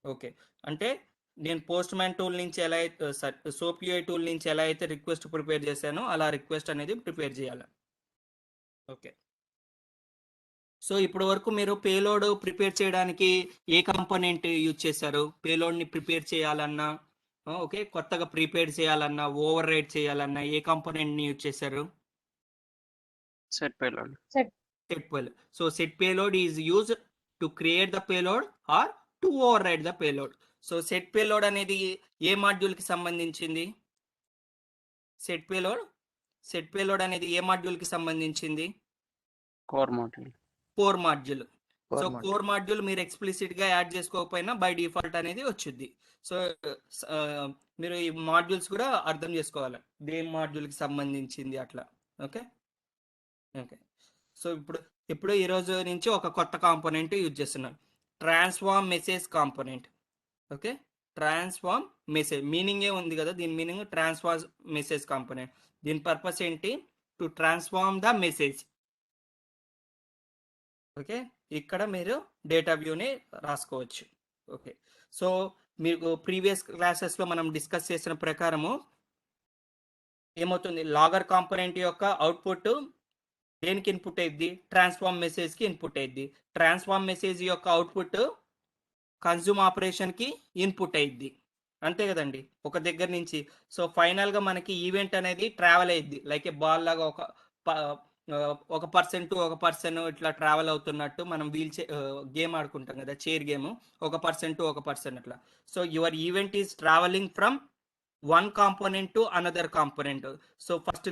ఓకే, అంటే నేను పోస్ట్ మ్యాన్ టూల్ నుంచి ఎలా అయితే సోప్ యూఐ టూల్ నుంచి ఎలా అయితే రిక్వెస్ట్ ప్రిపేర్ చేశానో అలా రిక్వెస్ట్ అనేది ప్రిపేర్ చేయాలి. ఓకే, సో ఇప్పటి వరకు మీరు పేలోడ్ ప్రిపేర్ చేయడానికి ఏ కాంపోనెంట్ యూజ్ చేశారు? పేలోడ్ని ప్రిపేర్ చేయాలన్నా, ఓకే, కొత్తగా ప్రిపేర్ చేయాలన్నా, ఓవర్ రైడ్ చేయాలన్నా ఏ కాంపోనెంట్ని యూజ్ చేశారు? Set payload. Set payload. So set payload is used to create the payload or to override the payload. So set payload అనేది ఏ module కి సంబంధించింది? సెట్ పేలోడ్ అనేది ఏ మాడ్యూల్ కి సంబంధించింది? Core module. Core module. So core module మీరు explicit గా add చేసుకోకపోయినా by default అనేది వచ్చింది. సో మీరు ఈ మాడ్యూల్స్ కూడా అర్థం చేసుకోవాలి, దేని మాడ్యూల్ కి సంబంధించింది అట్లా. ఓకే ఓకే, సో ఇప్పుడు ఈ రోజు నుంచి ఒక కొత్త కాంపోనెంట్ యూజ్ చేస్తున్నాను, transform message component. Okay, transform message మీనింగే ఉంది కదా, దీని మీనింగ్ ట్రాన్స్ఫార్మ్ మెసేజ్ కాంపోనెంట్. దీని పర్పస్ ఏంటి, to transform the message. Okay, ఇక్కడ మీరు డేటా వ్యూని రాసుకోవచ్చు. ఓకే, సో మీకు ప్రీవియస్ క్లాసెస్లో మనం డిస్కస్ చేసిన ప్రకారము ఏమవుతుంది, లాగర్ కాంపోనెంట్ యొక్క అవుట్పుట్ దేనికి ఇన్పుట్ అయ్యిద్ది, ట్రాన్స్ఫార్మ్ మెసేజ్కి ఇన్పుట్ అయ్యిద్ది. ట్రాన్స్ఫార్మ్ మెసేజ్ యొక్క అవుట్పుట్ కన్జ్యూమ్ ఆపరేషన్కి ఇన్పుట్ అయ్యిద్ది, అంతే కదండి, ఒక దగ్గర నుంచి. సో ఫైనల్గా మనకి ఈవెంట్ అనేది ట్రావెల్ అయ్యిద్ది, లైక్ ఏ బాల్ లాగా ఒక పర్సన్ టు ఒక పర్సన్ ఇట్లా ట్రావెల్ అవుతున్నట్టు మనం గేమ్ ఆడుకుంటాం కదా, చైర్ గేమ్, ఒక పర్సన్ టు ఒక పర్సన్ అట్లా. So your event is travelling from one component to another component. So first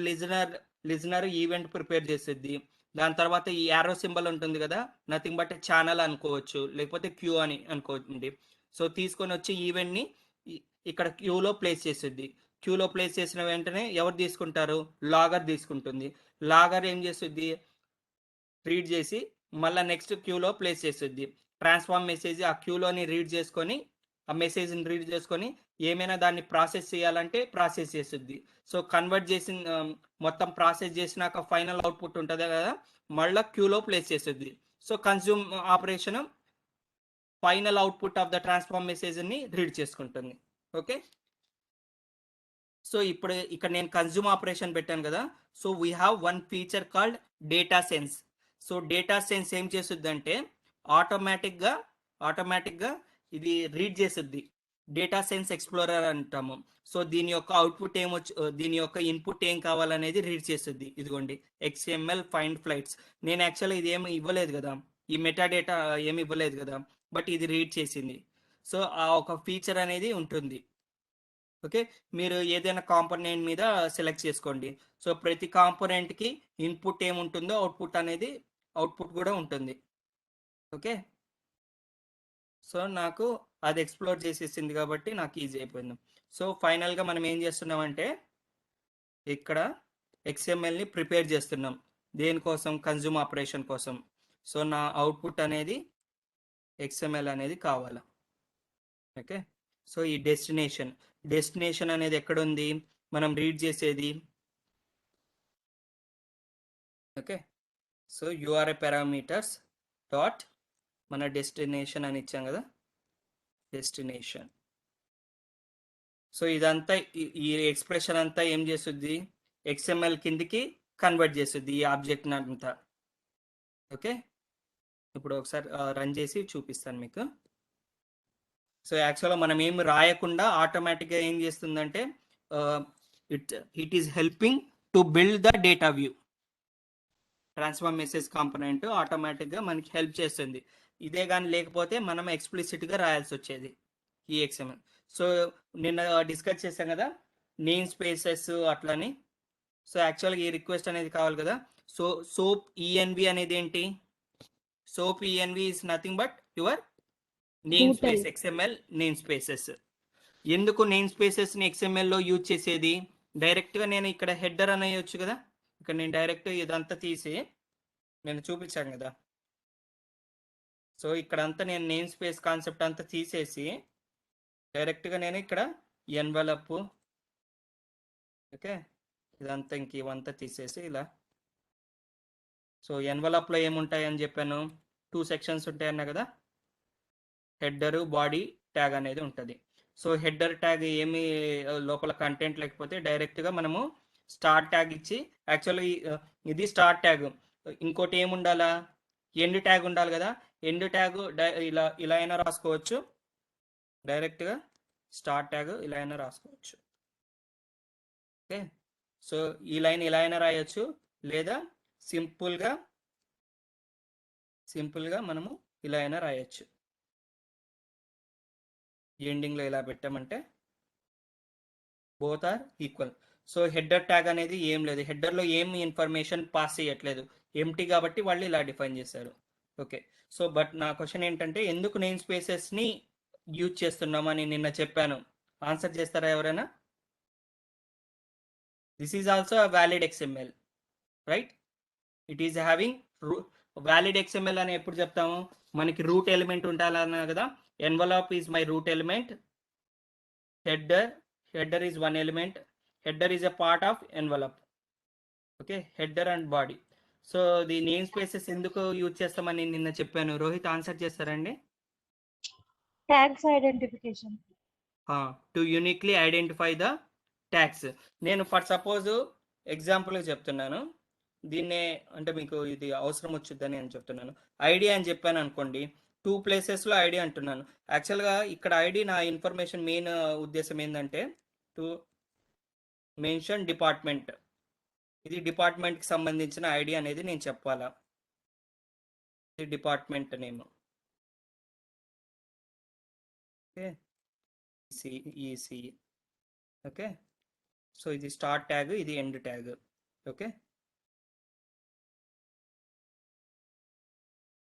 listener event prepare చేసేది, దాని తర్వాత ఈ యారో సింబల్ ఉంటుంది కదా, నథింగ్ బట్ ఛానల్ అనుకోవచ్చు, లేకపోతే క్యూ అని అనుకోండి. సో తీసుకొని వచ్చి ఈవెంట్ని ఇక్కడ క్యూలో ప్లేస్ చేసేది. క్యూలో ప్లేస్ చేసిన వెంటనే ఎవరు తీసుకుంటారు, లాగర్ తీసుకుంటుంది. లాగర్ ఏం చేస్తుంది, రీడ్ చేసి మళ్ళీ నెక్స్ట్ క్యూలో ప్లేస్ చేస్తుంది. ట్రాన్స్ఫార్మ్ మెసేజ్ ఆ క్యూలోని రీడ్ చేసుకొని, ఆ మెసేజ్ని రీడ్ చేసుకొని ఏమైనా దాన్ని ప్రాసెస్ చేయాలంటే ప్రాసెస్ చేస్తుంది. సో కన్వర్ట్ చేసిన మొత్తం ప్రాసెస్ చేసినాక ఫైనల్ అవుట్పుట్ ఉంటుంది కదా, మళ్ళీ క్యూలో ప్లేస్ చేస్తుంది. So consume operation final output of the transform మెసేజ్ని రీడ్ చేసుకుంటుంది. ఓకే, సో ఇప్పుడు ఇక్కడ నేను కన్జ్యూమ్ ఆపరేషన్ పెట్టాను కదా. So we have one feature called data sense. So data sense ఏం చేస్తుంది అంటే ఆటోమేటిక్గా ఇది రీడ్ చేస్తుంది, డేటా సెన్స్ ఎక్స్ప్లోరర్ అంటాము. సో దీని యొక్క అవుట్పుట్ దీని యొక్క ఇన్పుట్ ఏం కావాలనేది రీడ్ చేస్తుంది. ఇదిగోండి XML ఫైండ్ ఫ్లైట్స్. నేను యాక్చువల్గా ఇది ఏమి ఇవ్వలేదు కదా, ఈ మెటా డేటా ఏమి ఇవ్వలేదు కదా, బట్ ఇది రీడ్ చేసింది. సో ఆ ఒక ఫీచర్ అనేది ఉంటుంది. ఓకే, మీరు ఏదైనా కాంపోనెంట్ మీద సెలెక్ట్ చేసుకోండి. సో ప్రతి కాంపోనెంట్కి ఇన్పుట్ ఏముంటుందో అవుట్పుట్ కూడా ఉంటుంది. ఓకే, సో నాకు అది ఎక్స్ప్లోర్ చేసేసింది కాబట్టి నాకు ఈజీ అయిపోయింది. సో ఫైనల్గా మనం ఏం చేస్తున్నామంటే ఇక్కడ XMLని ప్రిపేర్ చేస్తున్నాం. దేనికోసం? కన్జ్యూమ్ ఆపరేషన్ కోసం. సో నా అవుట్పుట్ అనేది XML అనేది కావాలి. ఓకే, సో ఈ డెస్టినేషన్ అనేది ఎక్కడుంది? మనం రీడ్ చేసేది. Okay, so URI parameters dot మన డెస్టినేషన్ అని ఇచ్చాం కదా, డెస్టినేషన్. సో ఇదంతా ఈ ఎక్స్ప్రెషన్ అంతా ఏం చేస్తుంది? XML కిందికి కన్వర్ట్ చేస్తుంది ఈ ఆబ్జెక్ట్ అంతా. ఓకే, ఇప్పుడు ఒకసారి రన్ చేసి చూపిస్తాను మీకు. సో యాక్చువల్గా మనం ఏం రాయకుండా ఆటోమేటిక్గా ఏం చేస్తుందంటే it is helping to build the data view. Transform message component ఆటోమేటిక్గా మనకి హెల్ప్ చేస్తుంది. ఇదే కానీ లేకపోతే మనం ఎక్స్ప్లిసిట్గా రాయాల్సి వచ్చేది ఈ XML. సో నిన్న డిస్కస్ చేసాం కదా నేమ్ స్పేసెస్ అట్లని. సో యాక్చువల్గా ఈ రిక్వెస్ట్ అనేది కావాలి కదా. సో సోప్ ఈఎన్వి అనేది ఏంటి? Soap ENV is nothing but your name space, XML name spaces. ఎందుకు నేమ్ స్పేసెస్ని XMLలో యూజ్ చేసేది? డైరెక్ట్గా నేను ఇక్కడ హెడర్ అనేయచ్చు కదా. ఇక్కడ నేను డైరెక్ట్ ఇదంతా తీసి నేను చూపించాను కదా. సో ఇక్కడ అంతా నేను నేమ్ స్పేస్ కాన్సెప్ట్ అంతా తీసేసి డైరెక్ట్గా నేను ఇక్కడ ఎన్వలప్, ఓకే, ఇదంతా ఇంక ఇవంతా తీసేసి ఇలా. సో ఎన్వలప్లో ఏముంటాయి అని చెప్పాను? 2 సెక్షన్స్ ఉంటాయన్నా కదా. హెడరు, బాడీ ట్యాగ్ అనేది ఉంటుంది. సో హెడర్ ట్యాగ్ ఏమి లోపల కంటెంట్ లేకపోతే డైరెక్ట్గా మనము స్టార్ట్ ట్యాగ్ ఇచ్చి, యాక్చువల్గా ఇది స్టార్ట్ ట్యాగ్. ఇంకోటి ఏముండాలా? ఎండ్ ట్యాగ్ ఉండాలి కదా. ఎండ్ ట్యాగ్ ఇలా అయినా రాసుకోవచ్చు, డైరెక్ట్గా స్టార్ట్ ట్యాగ్ ఇలా అయినా రాసుకోవచ్చు. ఓకే, సో ఈ లైన్ ఇలా అయినా రాయొచ్చు, లేదా సింపుల్గా మనము ఇలా అయినా రాయొచ్చు. ఎండింగ్లో ఇలా పెట్టామంటే both are equal. So header tag అనేది ఏం లేదు, హెడర్లో ఏం ఇన్ఫర్మేషన్ పాస్ చేయట్లేదు, ఎంటీ కాబట్టి వాళ్ళు ఇలా డిఫైన్ చేశారు. ఓకే, సో బట్ నా క్వశ్చన్ ఏంటంటే ఎందుకు నేమ్ స్పేసెస్ని యూజ్ చేస్తున్నామని నిన్న చెప్పాను. ఆన్సర్ చేస్తారా ఎవరైనా? This is also a valid XML, right? It is having valid XML అని ఎప్పుడు చెప్తాము? మనకి రూట్ ఎలిమెంట్ ఉండాలన్నా కదా. Envelope is my root element, header is one element, header is a part of envelope. Okay, header and body. So the name spaces ఎందుకు use చేస్తామని నిన్న చెప్పాను. రోహిత్ ఆన్సర్ చేస్తారండి? Tags identification. To uniquely identify the tags. నేను for suppose ఎగ్జాంపుల్గా చెప్తున్నాను, దీన్నే అంటే మీకు ఇది అవసరం వచ్చిందని నేను చెప్తున్నాను. ఐడి అని చెప్పాను అనుకోండి, 2 ప్లేసెస్లో ఐడి అంటున్నాను. యాక్చువల్గా ఇక్కడ ఐడి నా ఇన్ఫర్మేషన్ మెయిన్ ఉద్దేశం ఏంటంటే టు మెన్షన్ డిపార్ట్మెంట్. ఇది డిపార్ట్మెంట్కి సంబంధించిన ఐడి అనేది నేను చెప్పాలా. ఇది department name. Okay, EC. Okay, so ఇది స్టార్ట్ ట్యాగ్, ఇది ఎండ్ ట్యాగ్. ఓకే,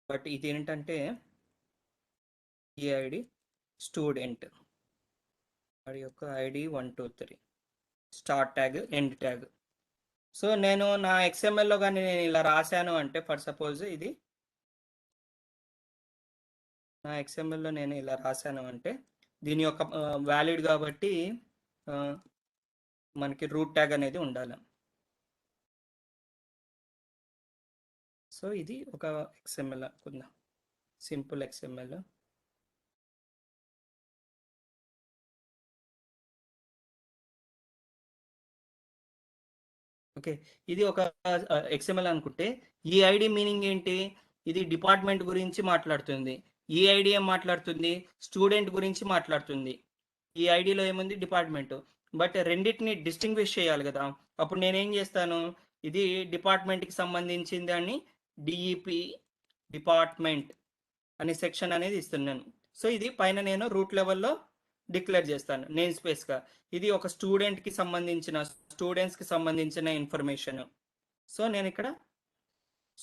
బట్ ఇది ఏంటంటే ఈ ఐడి స్టూడెంట్, వాడి యొక్క ID 1 2 3, start tag, end tag. So నేను నా XMLలో కానీ నేను ఇలా రాశాను అంటే, ఫర్ సపోజ్ ఇది నా XMLలో నేను ఇలా రాశాను అంటే దీని యొక్క వ్యాలిడ్ కాబట్టి మనకి రూట్ ట్యాగ్ అనేది ఉండాలి. సో ఇది ఒక XML అనుకుందాం, సింపుల్ XML. ఓకే, ఇది ఒక XML అనుకుంటే ఈ ఐడి మీనింగ్ ఏంటి? ఇది డిపార్ట్మెంట్ గురించి మాట్లాడుతుంది. ఈ ఐడి ఏం మాట్లాడుతుంది? స్టూడెంట్ గురించి మాట్లాడుతుంది. ఈ ఐడిలో ఏముంది? డిపార్ట్మెంట్. బట్ రెండింటిని డిస్టింగ్విష్ చేయాలి కదా. అప్పుడు నేనేం చేస్తాను, ఇది డిపార్ట్మెంట్కి సంబంధించింది అని డిఈపి డిపార్ట్మెంట్ అనే సెక్షన్ అనేది ఇస్తున్నాను. సో ఇది పైన నేను రూట్ లెవెల్లో డిక్లేర్ చేస్తాను నేమ్ స్పేస్గా. ఇది ఒక స్టూడెంట్కి సంబంధించిన స్టూడెంట్స్కి సంబంధించిన ఇన్ఫర్మేషన్. సో నేను ఇక్కడ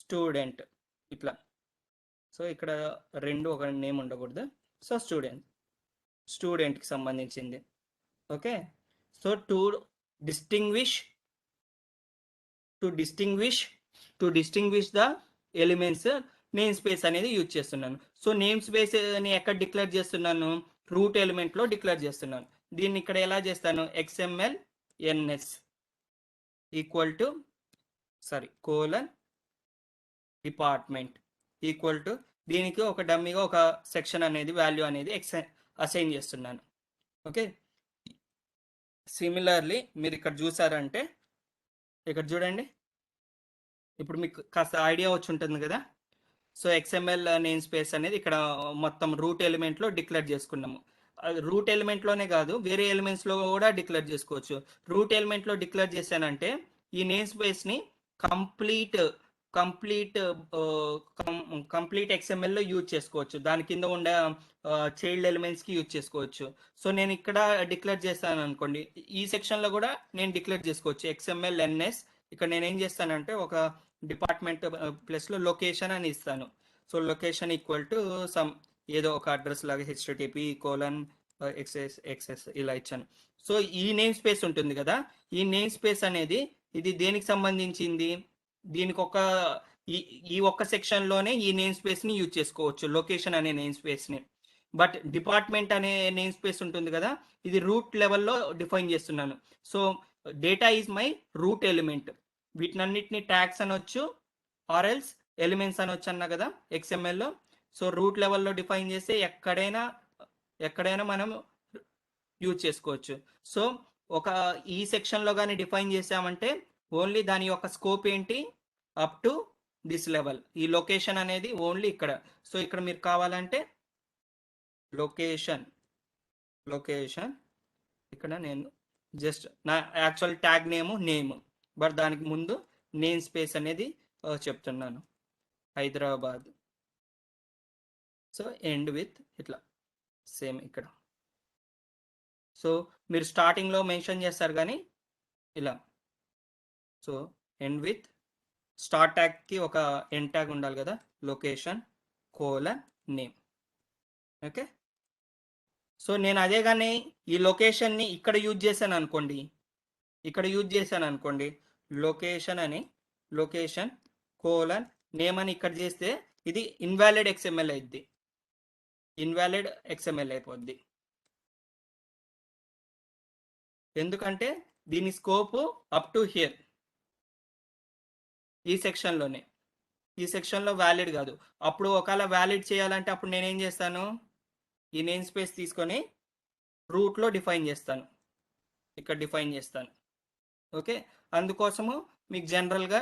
స్టూడెంట్ ఇట్లా, సో ఇక్కడ రెండు ఒక నేమ్ ఉండకూడదు. సో స్టూడెంట్కి సంబంధించింది. Okay, so to distinguish the elements name space అనేది యూజ్ చేస్తున్నాను. సో నేమ్ స్పేస్ని ఎక్కడ డిక్లేర్ చేస్తున్నాను? రూట్ ఎలిమెంట్లో డిక్లేర్ చేస్తున్నాను. దీన్ని ఇక్కడ ఎలా చేస్తాను? XML NS equal to colon department equal to, దీనికి ఒక డమ్మీగా ఒక సెక్షన్ అనేది వాల్యూ అనేది అసైన్ చేస్తున్నాను. ఓకే, సిమిలర్లీ మీరు ఇక్కడ చూసారంటే ఇక్కడ చూడండి, ఇప్పుడు మీకు కాస్త ఐడియా వచ్చి ఉంటుంది కదా. సో XML నేమ్ స్పేస్ అనేది ఇక్కడ మొత్తం రూట్ ఎలిమెంట్లో డిక్లేర్ చేసుకున్నాము. రూట్ ఎలిమెంట్లోనే కాదు, వేరే ఎలిమెంట్స్లో కూడా డిక్లేర్ చేసుకోవచ్చు. రూట్ ఎలిమెంట్లో డిక్లేర్ చేశానంటే ఈ నేమ్ స్పేస్ని కంప్లీట్ XML లో యూజ్ చేసుకోవచ్చు. దాని కింద ఉండే చైల్డ్ ఎలిమెంట్స్కి యూజ్ చేసుకోవచ్చు. సో నేను ఇక్కడ డిక్లేర్ చేస్తాను అనుకోండి, ఈ సెక్షన్లో కూడా నేను డిక్లేర్ చేసుకోవచ్చు XML NS. ఇక్కడ నేను ఏం చేస్తానంటే ఒక డిపార్ట్మెంట్ ప్లస్లో లొకేషన్ అని ఇస్తాను. So location equal to some ఏదో ఒక అడ్రస్ లాగా HTTP://XS ఇలా ఇచ్చాను. సో ఈ నేమ్ స్పేస్ ఉంటుంది కదా, ఈ నేమ్ స్పేస్ అనేది ఇది దేనికి సంబంధించింది? దీనికి ఈ ఒక్క సెక్షన్లోనే ఈ నేమ్ స్పేస్ని యూజ్ చేసుకోవచ్చు, లొకేషన్ అనే నేమ్ స్పేస్ని. బట్ డిపార్ట్మెంట్ అనే నేమ్ స్పేస్ ఉంటుంది కదా, ఇది రూట్ లెవెల్లో డిఫైన్ చేస్తున్నాను. So data is my root element. వీటినన్నిటిని ట్యాగ్స్ అనొచ్చు, ఆర్ఎల్స్ ఎలిమెంట్స్ అనొచ్చు అన్నా కదా XMLలో. సో రూట్ లెవెల్లో డిఫైన్ చేస్తే ఎక్కడైనా మనం యూజ్ చేసుకోవచ్చు. సో ఈ సెక్షన్లో కానీ డిఫైన్ చేసామంటే ఓన్లీ దాని యొక్క స్కోప్ ఏంటి? Up to this level. ఈ లొకేషన్ అనేది ఓన్లీ ఇక్కడ. సో ఇక్కడ మీరు కావాలంటే లొకేషన్ ఇక్కడ నేను జస్ట్ నా యాక్చువల్ ట్యాగ్ నేమ్, బట్ దానికి ముందు నేమ్ స్పేస్ అనేది చెప్తున్నాను, హైదరాబాద్. సో ఎండ్ విత్ ఇట్లా సేమ్ ఇక్కడ. సో మీరు స్టార్టింగ్లో మెన్షన్ చేస్తారు కానీ ఇలా. సో ఎండ్ విత్ స్టార్ట్ ట్యాగ్కి ఒక ఎండ్ ట్యాగ్ ఉండాలి కదా, లొకేషన్ :నేమ్. ఓకే, సో నేను అదే కానీ ఈ లొకేషన్ని ఇక్కడ యూజ్ చేశాను అనుకోండి, లొకేషన్ :నేమ్ అని ఇక్కడ చేస్తే ఇది ఇన్వాలిడ్ XML అయిపోద్ది. ఎందుకంటే దీని స్కోప్ అప్ టు హియర్, ఈ సెక్షన్లో వ్యాలిడ్ కాదు. అప్పుడు ఒకవేళ వ్యాలిడ్ చేయాలంటే అప్పుడు నేనేం చేస్తాను? ఈ నేమ్ స్పేస్ తీసుకొని రూట్లో డిఫైన్ చేస్తాను, ఇక్కడ డిఫైన్ చేస్తాను. ఓకే, అందుకోసము మీకు జనరల్గా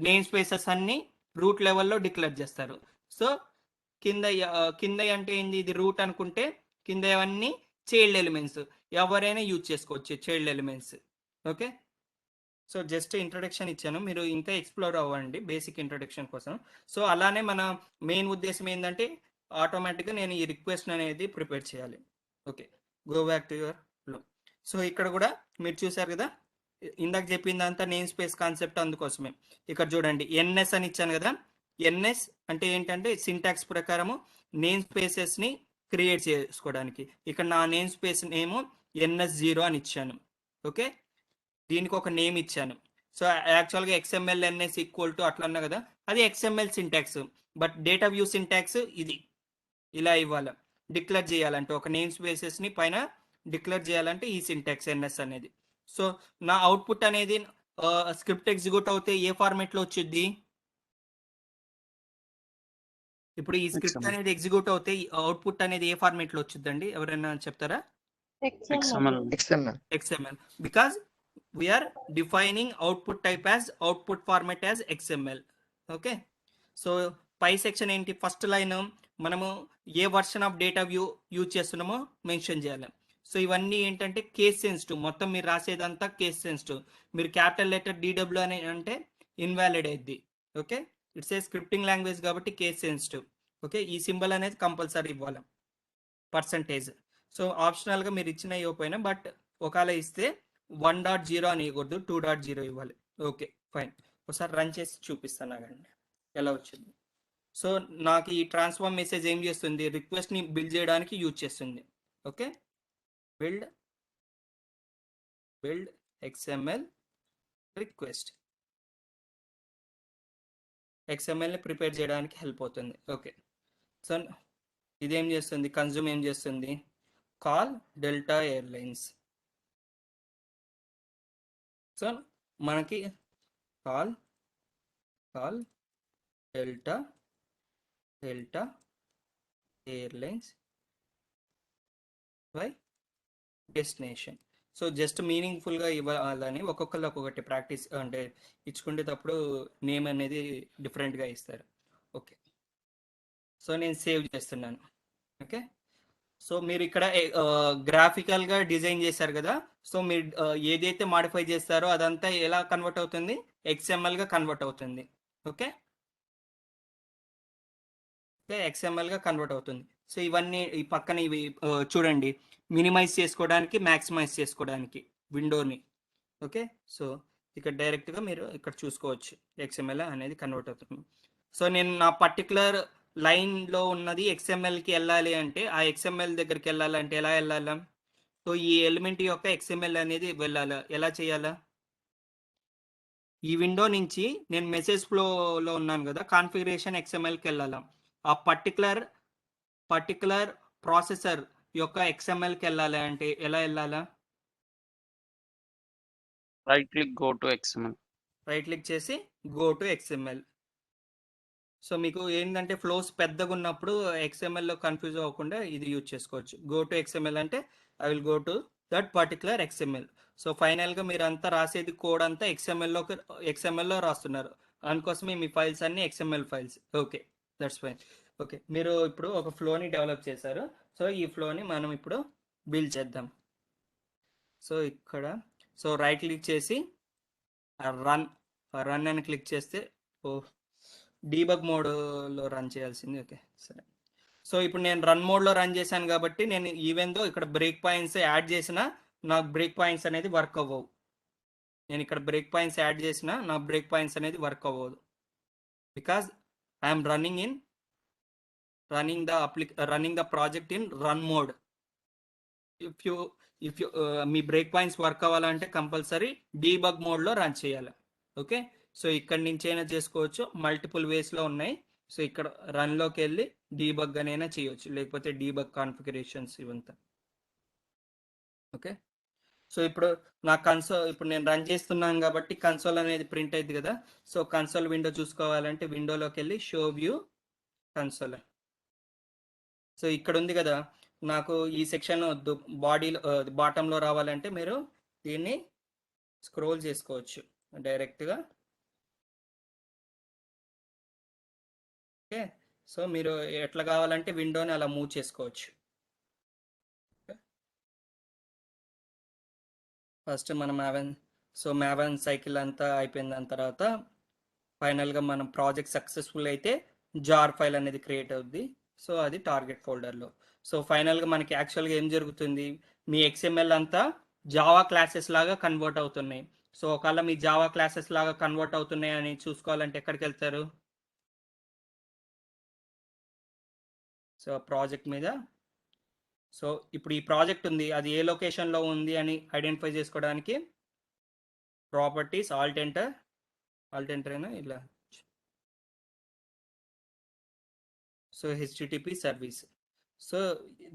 నేమ్ స్పేసెస్ అన్ని రూట్ లెవెల్లో డిక్లేర్ చేస్తారు. సో కింద అంటే ఏంది? ఇది రూట్ అనుకుంటే కింద అవన్నీ చైల్డ్ ఎలిమెంట్స్, ఎవరైనా యూజ్ చేసుకోవచ్చు child elements. Okay, so just introduction ఇచ్చాను, మీరు ఇంకా ఎక్స్ప్లోర్ అవ్వండి బేసిక్ ఇంట్రొడక్షన్ కోసం. సో అలానే మన మెయిన్ ఉద్దేశం ఏంటంటే ఆటోమేటిక్గా నేను ఈ రిక్వెస్ట్ అనేది ప్రిపేర్ చేయాలి. Okay, go back to your లో. సో ఇక్కడ కూడా మీరు చూసారు కదా, ఇందాక చెప్పిందంతా నేమ్ స్పేస్ కాన్సెప్ట్, అందుకోసమే. ఇక్కడ చూడండి NS అని ఇచ్చాను కదా. NS అంటే ఏంటంటే సింటాక్స్ ప్రకారము నేమ్ స్పేసెస్ని క్రియేట్ చేసుకోవడానికి. ఇక్కడ నా నేమ్ స్పేస్ నేమ్ NS0 అని ఇచ్చాను. ఓకే, దీనికి ఒక నేమ్ ఇచ్చాను. సో యాక్చువల్గా XML NS ఈక్వల్ టు అట్లా అన్నా కదా, అది XML syntax. But data view syntax ఇది ఇలా ఇవ్వాలి. డిక్లేర్ చేయాలంటే ఒక నేమ్ స్పేసెస్ని పైన డిక్లేర్ చేయాలంటే ఈ సింటాక్స్ NS అనేది. సో నా అవుట్పుట్ అనేది స్క్రిప్ట్ ఎగ్జిక్యూట్ అవుతే ఏ ఫార్మేట్లో వచ్చింది? ఇప్పుడు ఈ స్క్రిప్ట్ అనేది ఎగ్జిక్యూట్ అవుతే అవుట్పుట్ అనేది ఏ ఫార్మేట్లో వచ్చిందండి? ఎవరైనా చెప్తారా? XML. Because we are defining output type as output format as XML. Okay, so పై సెక్షన్ ఏంటి? ఫస్ట్ లైన్ మనము ఏ version of data view use చేస్తున్నామో మెన్షన్ చేయాలి. సో ఇవన్నీ ఏంటంటే కేస్ సెన్సిటివ్, మొత్తం మీరు రాసేదంతా కేస్ సెన్సిటివ్. మీరు క్యాపిటల్ లెటర్ DW అని అంటే ఇన్వాలిడ్ అయింది. Okay, it's a scripting language కాబట్టి కేస్ సెన్సిటివ్. ఓకే, ఈ సింబల్ అనేది కంపల్సరీ ఇవ్వాలి. పర్సంటేజ్. సో ఆప్షనల్గా మీరు ఇచ్చిన ఇవ్వకపోయినా, బట్ ఒకవేళ ఇస్తే 1.0 అని ఇవ్వకూడదు, 2.0 ఇవ్వాలి. Okay fine. ఒకసారి రన్ చేసి చూపిస్తాను ఆగండి ఎలా వచ్చింది. సో నాకు ఈ ట్రాన్స్ఫార్మ్ మెసేజ్ ఏం చేస్తుంది, రిక్వెస్ట్ని బిల్డ్ చేయడానికి యూజ్ చేస్తుంది. ఓకే, బిల్డ్ XML రిక్వెస్ట్, XMLని ప్రిపేర్ చేయడానికి హెల్ప్ అవుతుంది. ఓకే, సో ఇదేం చేస్తుంది, కన్జ్యూమ్ ఏం చేస్తుంది, కాల్ డెల్టా ఎయిర్లైన్స్. సో మనకి call Delta Airlines by destination. So just మీనింగ్ఫుల్గా ఇవ్వాలని ఒక్కొక్కరు ఒక్కొక్కటి ప్రాక్టీస్ అంటే ఇచ్చుకునేటప్పుడు నేమ్ అనేది డిఫరెంట్గా ఇస్తారు. ఓకే, సో నేను సేవ్ చేస్తున్నాను. ఓకే, సో మీరు ఇక్కడ గ్రాఫికల్గా డిజైన్ చేశారు కదా, సో మీరు ఏదైతే మాడిఫై చేస్తారో అదంతా ఎలా కన్వర్ట్ అవుతుంది, XMLగా కన్వర్ట్ అవుతుంది. ఓకే, XMLగా కన్వర్ట్ అవుతుంది. సో ఇవన్నీ ఈ పక్కన ఇవి చూడండి, మినిమైజ్ చేసుకోవడానికి, మ్యాక్సిమైజ్ చేసుకోవడానికి విండోని. ఓకే, సో ఇక్కడ డైరెక్ట్గా మీరు ఇక్కడ చూసుకోవచ్చు XML అనేది కన్వర్ట్ అవుతుంది. సో నేను నా పర్టికులర్ లైన్లో ఉన్నది XMLకి వెళ్ళాలి అంటే, ఆ XML దగ్గరికి వెళ్ళాలంటే ఎలా వెళ్ళాలా, సో ఈ ఎలిమెంట్ యొక్క XML అనేది వెళ్ళాలా, ఎలా చేయాలా, ఈ విండో నుంచి నేను మెసేజ్ ఫ్లోలో ఉన్నాను కదా, కాన్ఫిగరేషన్ XMLకి వెళ్ళాలా, ఆ పర్టికులర్ ప్రాసెసర్ యొక్క XMLకి వెళ్ళాలి అంటే ఎలా వెళ్ళాలా, right click go to XML. Right click చేసి గో టు XML. సో మీకు ఏంటంటే ఫ్లోస్ పెద్దగా ఉన్నప్పుడు XMLలో కన్ఫ్యూజ్ అవ్వకుండా ఇది యూజ్ చేసుకోవచ్చు. గో టు XML అంటే I will go to that particular XML. So ఫైనల్గా మీరు అంతా రాసేది కోడ్ అంతా XMLలో రాస్తున్నారు, అందుకోసమే మీ ఫైల్స్ అన్ని XML files. Okay, that's fine. Okay, మీరు ఇప్పుడు ఒక ఫ్లోని డెవలప్ చేశారు. సో ఈ ఫ్లోని మనం ఇప్పుడు బిల్డ్ చేద్దాం. సో ఇక్కడ సో రైట్ క్లిక్ చేసి రన్ అని క్లిక్ చేస్తే డీబగ్ మోడ్లో రన్ చేయాల్సింది. ఓకే సరే, సో ఇప్పుడు నేను రన్ మోడ్లో రన్ చేశాను కాబట్టి నేను ఈవెన్ దో ఇక్కడ బ్రేక్ పాయింట్స్ యాడ్ చేసినా నాకు బ్రేక్ పాయింట్స్ అనేది వర్క్ అవ్వవు. నేను ఇక్కడ బ్రేక్ పాయింట్స్ యాడ్ చేసినా నా బ్రేక్ పాయింట్స్ అనేది వర్క్ అవ్వదు, because I'm running the project in run mode. If you me break points work అవ్వాలంటే కంపల్సరీ డీబగ్ మోడ్లో రన్ చేయాలి. ఓకే, సో ఇక్కడ నుంచి అయినా చేసుకోవచ్చు, మల్టిపుల్ వేస్లో ఉన్నాయి. సో ఇక్కడ రన్లోకి వెళ్ళి డీబగ్ అనైనా చేయొచ్చు, లేకపోతే డీబగ్ కాన్ఫిగరేషన్స్ ఇవంతా. ఓకే, సో ఇప్పుడు నా ఇప్పుడు నేను రన్ చేస్తున్నాను కాబట్టి కన్సోల్ అనేది ప్రింట్ అయింది కదా. సో కన్సోల్ విండో చూసుకోవాలంటే విండోలోకి వెళ్ళి షో వ్యూ కన్సోల్. సో ఇక్కడ ఉంది కదా, నాకు ఈ సెక్షన్ బాడీలో బాటంలో రావాలంటే మీరు దీన్ని స్క్రోల్ చేసుకోవచ్చు డైరెక్ట్గా. ఓకే, సో మీరు ఎట్లా కావాలంటే విండోని అలా మూవ్ చేసుకోవచ్చు. ఫస్ట్ మనం మ్యావెన్ సైకిల్ అంతా అయిపోయిన దాని తర్వాత ఫైనల్గా మనం ప్రాజెక్ట్ సక్సెస్ఫుల్ అయితే జార్ ఫైల్ అనేది క్రియేట్ అవుద్ది. సో అది టార్గెట్ ఫోల్డర్లో. సో ఫైనల్గా మనకి యాక్చువల్గా ఏం జరుగుతుంది, మీ XML అంతా జావా క్లాసెస్ లాగా కన్వర్ట్ అవుతున్నాయి. సో ఒకవేళ మీ జావా క్లాసెస్ లాగా కన్వర్ట్ అవుతున్నాయి అని చూసుకోవాలంటే ఎక్కడికి వెళ్తారు, సో ప్రాజెక్ట్ మీద. సో ఇప్పుడు ఈ ప్రాజెక్ట్ ఉంది, అది ఏ లొకేషన్లో ఉంది అని ఐడెంటిఫై చేసుకోవడానికి ప్రాపర్టీస్ ఆల్ట్ ఎంటర్ అయినా ఇలా. So HTTP service. So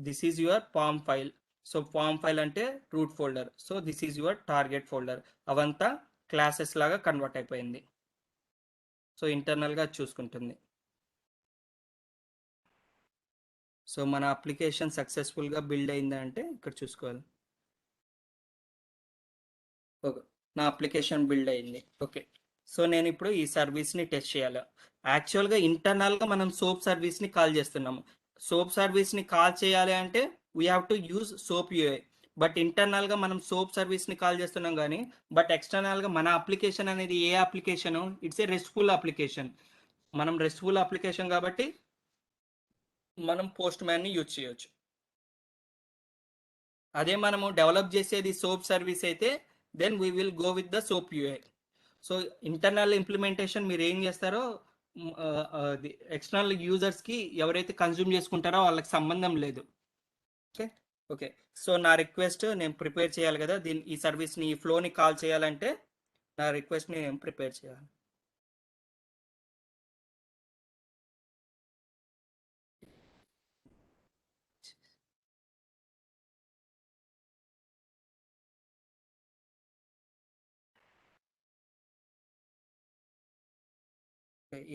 this is your POM file. So POM file అంటే root folder. So this is your target folder. అవంతా క్లాసెస్ లాగా కన్వర్ట్ అయిపోయింది. సో ఇంటర్నల్గా చూసుకుంటుంది. సో మన అప్లికేషన్ సక్సెస్ఫుల్గా బిల్డ్ అయిందంటే ఇక్కడ చూసుకోవాలి. ఓకే, నా అప్లికేషన్ బిల్డ్ అయింది. ఓకే, సో నేను ఇప్పుడు ఈ సర్వీస్ని టెస్ట్ చేయాలి. యాక్చువల్గా ఇంటర్నల్గా మనం సోప్ సర్వీస్ని కాల్ చేస్తున్నాము. సోప్ సర్వీస్ని కాల్ చేయాలి అంటే we have to use soap UI. But ఇంటర్నల్గా మనం సోప్ సర్వీస్ని కాల్ చేస్తున్నాం కానీ, బట్ ఎక్స్టర్నల్గా మన అప్లికేషన్ అనేది ఏ application, it's a RESTful application. మనం రెస్ట్ఫుల్ అప్లికేషన్ కాబట్టి మనం పోస్ట్ మ్యాన్ని యూజ్ చేయొచ్చు. అదే మనము డెవలప్ చేసేది సోప్ సర్వీస్ అయితే then we will go with the SOAP UI. So internal implementation మీరు ఏం చేస్తారో ఎక్స్టర్నల్ యూజర్స్కి ఎవరైతే కన్జ్యూమ్ చేసుకుంటారో వాళ్ళకి సంబంధం లేదు. Okay okay. సో నా రిక్వెస్ట్ నేను ప్రిపేర్ చేయాలి కదా ఈ సర్వీస్ని ఈ ఫ్లోని కాల్ చేయాలంటే నా రిక్వెస్ట్ని నేను ప్రిపేర్ చేయాలి.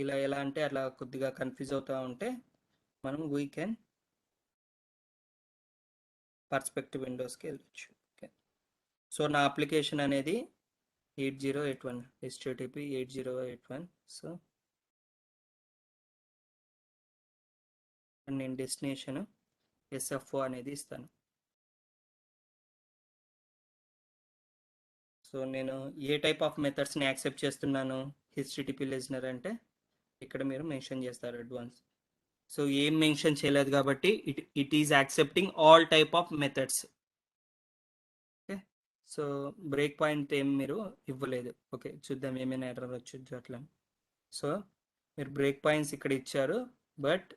ఇలా ఎలా అంటే అట్లా కొద్దిగా కన్ఫ్యూజ్ అవుతూ ఉంటే మనం వీ కెన్ పర్స్పెక్టివ్ విండోస్కి వెళ్ళచ్చు. ఓకే. సో నా అప్లికేషన్ అనేది 8081 HTTP 8081. సో నేను డెస్టినేషన్ SFO అనేది ఇస్తాను. సో నేను ఏ టైప్ ఆఫ్ మెథడ్స్ని యాక్సెప్ట్ చేస్తున్నాను HTTP లిజనర్ అంటే ఇక్కడ మీరు మెన్షన్ చేస్తారు అడ్వాన్స్. సో ఏం మెన్షన్ చేయలేదు కాబట్టి it is accepting all type of methods. Okay. So break point ఏం మీరు ఇవ్వలేదు. ఓకే చూద్దాం ఏమైనా ఎర్రర్ వచ్చి అట్లా. సో మీరు బ్రేక్ పాయింట్స్ ఇక్కడ ఇచ్చారు but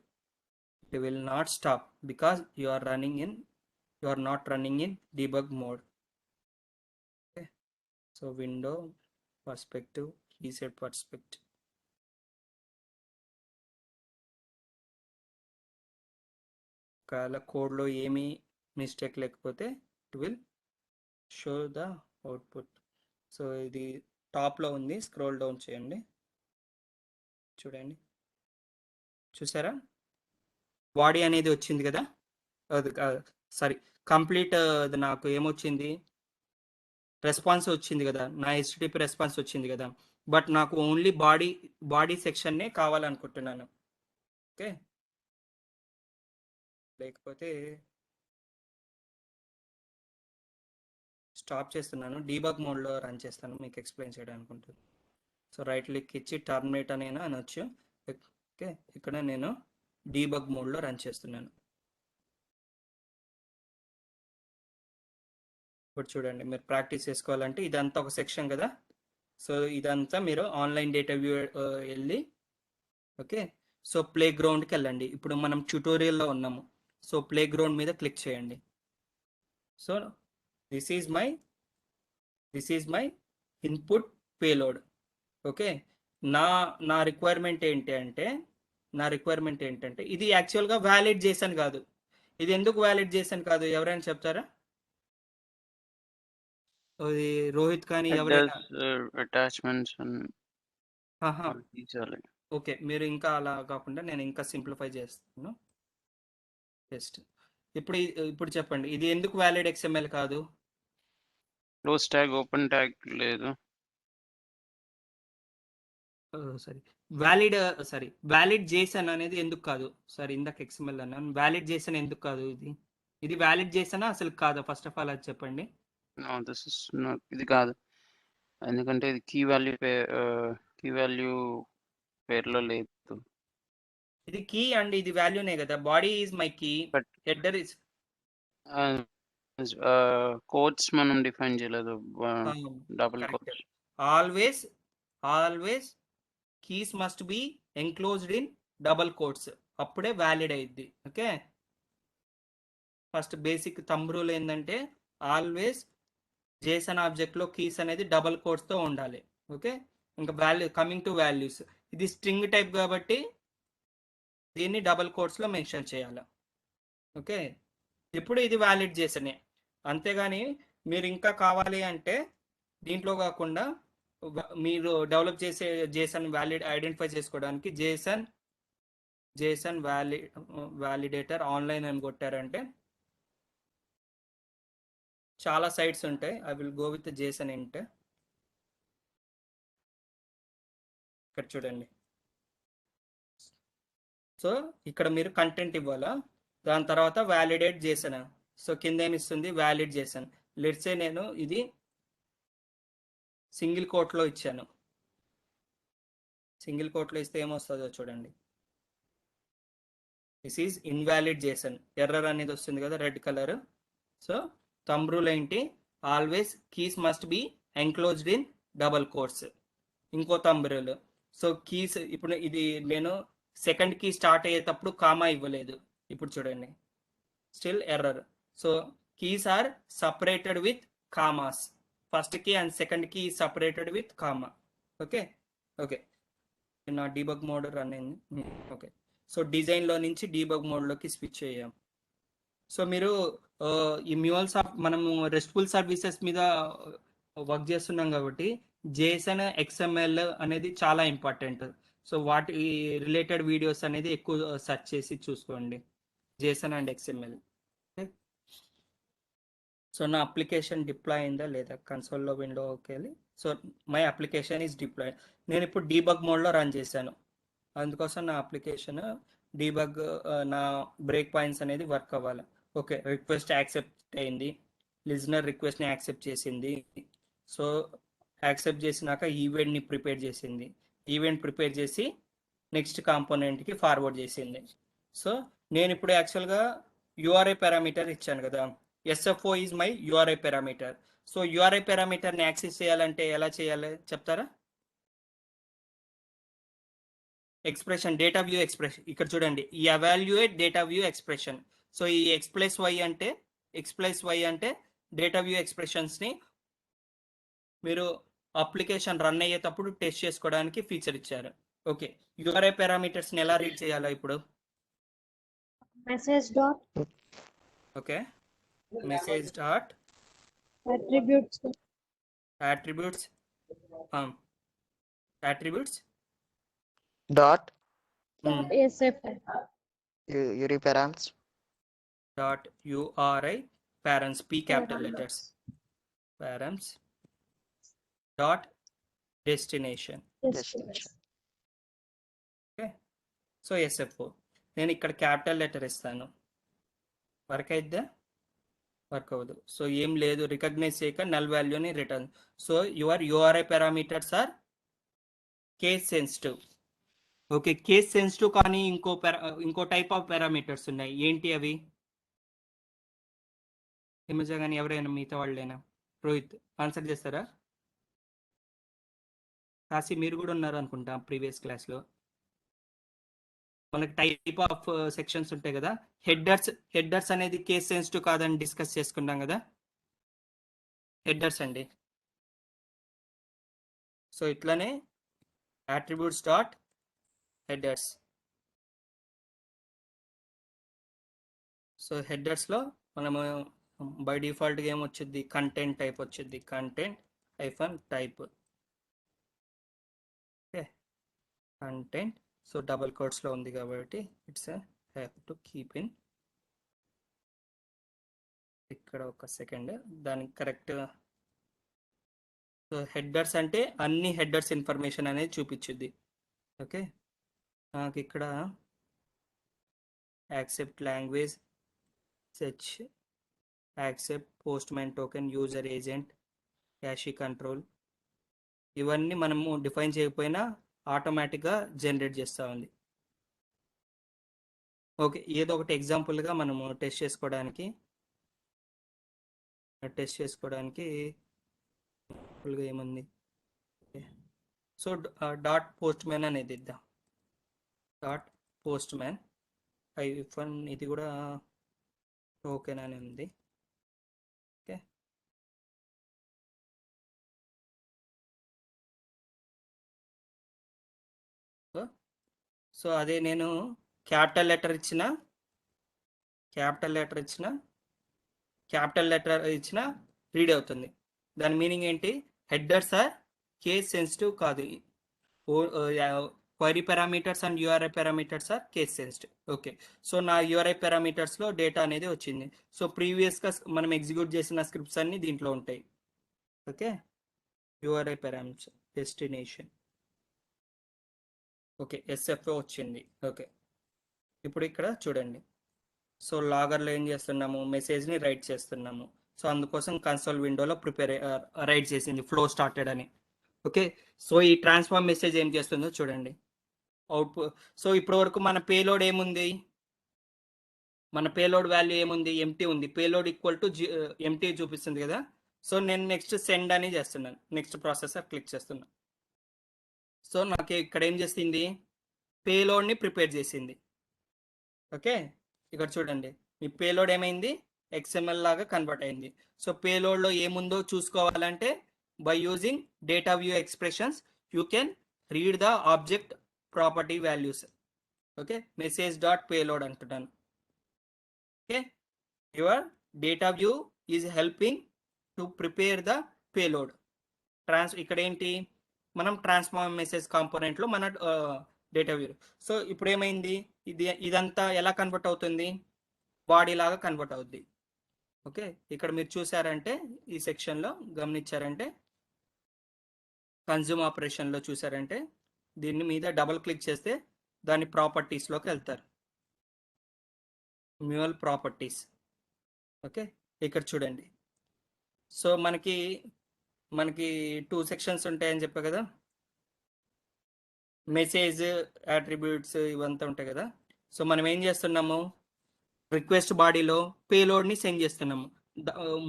it will not stop because you are not running in debug mode. Okay. So window perspective, reset perspective. ఒకవేళ కోడ్లో ఏమీ మిస్టేక్ లేకపోతే it will show the output. So ఇది టాప్లో ఉంది, స్క్రోల్ డౌన్ చేయండి, చూడండి, చూసారా బాడీ అనేది వచ్చింది కదా. అది సారీ కంప్లీట్ అది నాకు ఏమొచ్చింది రెస్పాన్స్ వచ్చింది కదా, నా HTTP రెస్పాన్స్ వచ్చింది కదా. బట్ నాకు ఓన్లీ బాడీ సెక్షన్నే కావాలనుకుంటున్నాను. ఓకే. లేకపోతే స్టాప్ చేస్తున్నాను, డీబగ్ మోడ్లో రన్ చేస్తాను మీకు ఎక్స్ప్లెయిన్ చేయడానికి అనుకుంటున్నాను. సో రైట్ క్లిక్ ఇచ్చి టర్మినేట్ అనేనా అనొచ్చు. ఓకే ఇక్కడ నేను డీబగ్ మోడ్లో రన్ చేస్తున్నాను. ఇప్పుడు చూడండి మీరు ప్రాక్టీస్ చేసుకోవాలంటే ఇదంతా ఒక సెక్షన్ కదా. సో ఇదంతా మీరు ఆన్లైన్ డేటా వ్యూ వెళ్ళి ఓకే. సో ప్లే గ్రౌండ్కి వెళ్ళండి. ఇప్పుడు మనం ట్యుటోరియల్లో ఉన్నాము. సో ప్లే గ్రౌండ్ మీద క్లిక్ చేయండి. So this is my input payload. Okay. నా రిక్వైర్మెంట్ ఏంటంటే ఇది యాక్చువల్గా వ్యాలిడ్ చేశాను కాదు. ఇది ఎందుకు వ్యాలిడ్ చేశాను కాదు ఎవరైనా చెప్తారా? అది రోహిత్ కానీ ఎవరైనా అటాచ్మెంట్స్ ఓకే. మీరు ఇంకా అలా కాకుండా నేను ఇంకా సింప్లిఫై చేస్తాను జస్ట్. ఇప్పుడు చెప్పండి ఇది ఎందుకు వ్యాలిడ్ XML కాదు? క్లోజ్ ట్యాగ్ ఓపెన్ ట్యాగ్ లేదు. సరే వ్యాలిడ్ JSON అనేది ఎందుకు కాదు? సరే ఇందాక XML అన్నాను, వ్యాలిడ్ JSON ఎందుకు కాదు? ఇది వ్యాలిడ్ JSON అసలు కాదా? ఫస్ట్ ఆఫ్ ఆల్ అది చెప్పండి. ఇది కాదు, ఎందుకంటే ఇది కీ వాల్యూ పేర్లో లేదు. ఇది కీ అండ్ ఇది వాల్యూనే కదా. Body is my key, header is quotes మనం డిఫైన్ చేయలేదు. Double quotes always keys must be enclosed in double quotes, అప్పుడే వ్యాలిడ్ అయ్యిద్ది. Okay. First basic thumb rule ఏంటంటే ఆల్వేస్ JSON ఆబ్జెక్ట్లో కీస్ అనేది డబుల్ కోట్స్తో ఉండాలి. ఓకే. ఇంకా కమింగ్ టు వాల్యూస్, ఇది స్ట్రింగ్ టైప్ కాబట్టి దీన్ని డబుల్ కోట్స్లో మెన్షన్ చేయాలి. ఓకే. ఇప్పుడు ఇది వ్యాలిడ్ JSON, అంతేగాని మీరు ఇంకా కావాలి అంటే దీంట్లో కాకుండా మీరు డెవలప్ చేసే JSON వ్యాలిడ్ ఐడెంటిఫై చేసుకోవడానికి JSON వ్యాలిడేటర్ ఆన్లైన్ అని కొట్టారంటే చాలా సైట్స్ ఉంటాయి. I will go with JSON ఇంట్. ఇక్కడ చూడండి. సో ఇక్కడ మీరు కంటెంట్ ఇవ్వాలా, దాని తర్వాత వ్యాలిడేట్ JSON. సో కింద ఏమి ఇస్తుంది? Valid JSON. లెట్స్ సే నేను ఇది సింగిల్ కోట్లో ఇచ్చాను. సింగిల్ కోట్లో ఇస్తే ఏమొస్తుందో చూడండి. This is invalid JSON. Error అనేది వస్తుంది కదా red colour. So thumb rule ఏంటి, always keys must be enclosed in double quotes. ఇంకో థంబ్ రూల్, సో కీస్ ఇప్పుడు ఇది నేను సెకండ్ కీ స్టార్ట్ అయ్యేటప్పుడు కామా ఇవ్వలేదు, ఇప్పుడు చూడండి still error. So keys are separated with commas, first key and second key separated with comma. Okay okay, నా debug mode run అయింది. ఓకే, సో డిజైన్లో నుంచి డీబగ్ మోడ్లోకి స్విచ్ అయ్యాం. సో మీరు ఈ మ్యూల్ మనము రెస్ట్ఫుల్ సర్వీసెస్ మీద వర్క్ చేస్తున్నాం కాబట్టి జేసన్ XML అనేది చాలా ఇంపార్టెంట్. సో వాటి రిలేటెడ్ వీడియోస్ అనేది ఎక్కువ సెర్చ్ చేసి చూసుకోండి, జేసన్ అండ్ XML. సో నా అప్లికేషన్ డిప్లాయ్ అయిందా లేదా, కన్సోల్లో విండోకి వెళ్ళి, so my application is deploy. నేను ఇప్పుడు డీబగ్ మోడ్లో రన్ చేశాను, అందుకోసం నా అప్లికేషన్ డీబగ్ నా బ్రేక్ పాయింట్స్ అనేది వర్క్ అవ్వాలి. ఓకే, రిక్వెస్ట్ యాక్సెప్ట్ అయింది, లిజనర్ రిక్వెస్ట్ని యాక్సెప్ట్ చేసింది. సో యాక్సెప్ట్ చేసినాక ఈవెంట్ని ప్రిపేర్ చేసింది, ఈవెంట్ ప్రిపేర్ చేసి నెక్స్ట్ కాంపోనెంట్కి ఫార్వర్డ్ చేసింది. సో నేను ఇప్పుడు యాక్చువల్గా URI పారామీటర్ ఇచ్చాను కదా, SFO is my URI parameter. So URI పారామీటర్ని యాక్సెస్ చేయాలంటే ఎలా చేయాలి చెప్తారా? ఎక్స్ప్రెషన్, డేటా వ్యూ ఎక్స్ప్రెషన్, ఇక్కడ చూడండి ఈ evaluate data view expression. So ఈ X+Y అంటే డేటా వ్యూ ఎక్స్ప్రెషన్స్ని మీరు అప్లికేషన్ రన్ అయ్యేటప్పుడు టెస్ట్ చేసుకోవడానికి ఫీచర్ ఇచ్చారు. ఓకే, URI పారామీటర్స్ని ఎలా రీడ్ చేయాలా ఇప్పుడు? Message dot okay, message dot attributes attributes Dot SFO URI params. dot URI params, P capital letters, params dot destination. Destination. Okay, so SFO నేను ఇక్కడ capital letter ఇస్తాను, work అయిద్దా? Work అవ్వదు. So ఏం లేదు, రికగ్నైజ్ చేయక నల్ వాల్యూని return. So your URI parameters are case sensitive. Okay, case sensitive కానీ ఇంకో టైప్ ఆఫ్ పారామీటర్స్ ఉన్నాయి, ఏంటి అవి? హిమజ కానీ ఎవరైనా మిగతా వాళ్ళైనా, రోహిత్ ఆన్సర్ చేస్తారా? కాశీ మీరు కూడా ఉన్నారు అనుకుంటా ప్రీవియస్ క్లాస్లో. మనకి టైప్ ఆఫ్ సెక్షన్స్ ఉంటాయి కదా, హెడర్స్ అనేది కేస్ సెన్సిటివ్ కాదని డిస్కస్ చేసుకున్నాం కదా, హెడర్స్ అండి. సో ఇట్లానే attributes డాట్ హెడర్స్. సో హెడర్స్లో మనము బై డిఫాల్ట్గా ఏమొచ్చింది, కంటెంట్ టైప్ వచ్చింది, content -type. Okay, content, so double కోట్స్లో ఉంది కాబట్టి it's have to keep in. ఇక్కడ ఒక సెకండ్, దానికి కరెక్ట్. సో హెడర్స్ అంటే అన్ని హెడర్స్ ఇన్ఫర్మేషన్ అనేది చూపించుద్ది. ఓకే, నాకు ఇక్కడ accept language, search, accept Postman token, user agent, cache control, ఇవన్నీ మనము డిఫైన్ చేయకపోయినా ఆటోమేటిక్గా జనరేట్ చేస్తూ ఉంది. ఓకే, ఏదో ఒకటి ఎగ్జాంపుల్గా మనము టెస్ట్ చేసుకోవడానికి ఏముంది, సో డాట్ పోస్ట్ మ్యాన్ అనేది ఇద్దాం, డాట్ పోస్ట్ మ్యాన్ -, ఇది కూడా టోకెన్ అని ఉంది. ఓకే, సో అదే నేను క్యాపిటల్ లెటర్ ఇచ్చిన రీడ్ అవుతుంది. దాని మీనింగ్ ఏంటి, హెడర్స్ ఆర్ కేస్ సెన్సిటివ్ కాదు, query parameters and URI parameters are case sensitive. Okay, so నా URI పారామీటర్స్లో డేటా అనేది వచ్చింది. సో ప్రీవియస్గా మనం ఎగ్జిక్యూట్ చేసిన స్క్రిప్ట్స్ అన్ని దీంట్లో ఉంటాయి. Okay, URI parameters, destination, okay, SFO వచ్చింది. ఓకే, ఇప్పుడు ఇక్కడ చూడండి, సో లాగర్లో ఏం చేస్తున్నాము, మెసేజ్ని రైట్ చేస్తున్నాము. సో అందుకోసం కన్సోల్ విండోలో రైట్ చేసింది ఫ్లో స్టార్టెడ్ అని. ఓకే, సో ఈ ట్రాన్స్ఫార్మ్ మెసేజ్ ఏం చేస్తుందో చూడండి, అవుట్పుట్. సో ఇప్పటి వరకు మన పేలోడ్ ఏముంది, మన పేలోడ్ వాల్యూ ఏముంది, ఎంటీ ఉంది. పేలోడ్ ఈక్వల్ టు ఎంటీ చూపిస్తుంది కదా. సో నేను నెక్స్ట్ సెండ్ అని చేస్తున్నాను. నెక్స్ట్ ప్రాసెసర్ క్లిక్ చేస్తున్నాను. సో నాకు ఇక్కడ ఏం చేసింది, పేలోడ్ని ప్రిపేర్ చేసింది. ఓకే, ఇక్కడ చూడండి మీ పేలోడ్ ఏమైంది, XML లాగా కన్వర్ట్ అయింది. సో పేలోడ్లో ఏముందో చూసుకోవాలంటే by using data view expressions you can read the object property values. Okay, message dot payload అంటున్నాను. Okay, your data view is helping to prepare the payload. ఇక్కడ ఏంటి, మనం ట్రాన్స్ఫార్మ్ మెసేజ్ కాంపోనెంట్లో మన డేటా వ్యూ. సో ఇప్పుడు ఏమైంది, ఇదంతా ఎలా convert అవుతుంది, బాడీ లాగా కన్వర్ట్ అవుద్ది. ఓకే, ఇక్కడ మీరు చూసారంటే ఈ సెక్షన్లో గమనించారంటే కన్జ్యూమ్ ఆపరేషన్లో చూసారంటే దీని మీద డబుల్ క్లిక్ చేస్తే దాని ప్రాపర్టీస్లోకి వెళ్తారు. Mule properties. ఓకే, ఇక్కడ చూడండి. సో మనకి 2 సెక్షన్స్ ఉంటాయని చెప్పా కదా, మెసేజ్, అట్రిబ్యూట్స్ ఇవంతా ఉంటాయి కదా. సో మనం ఏం చేస్తున్నాము, రిక్వెస్ట్ బాడీలో పేలోడ్ని సెండ్ చేస్తున్నాము.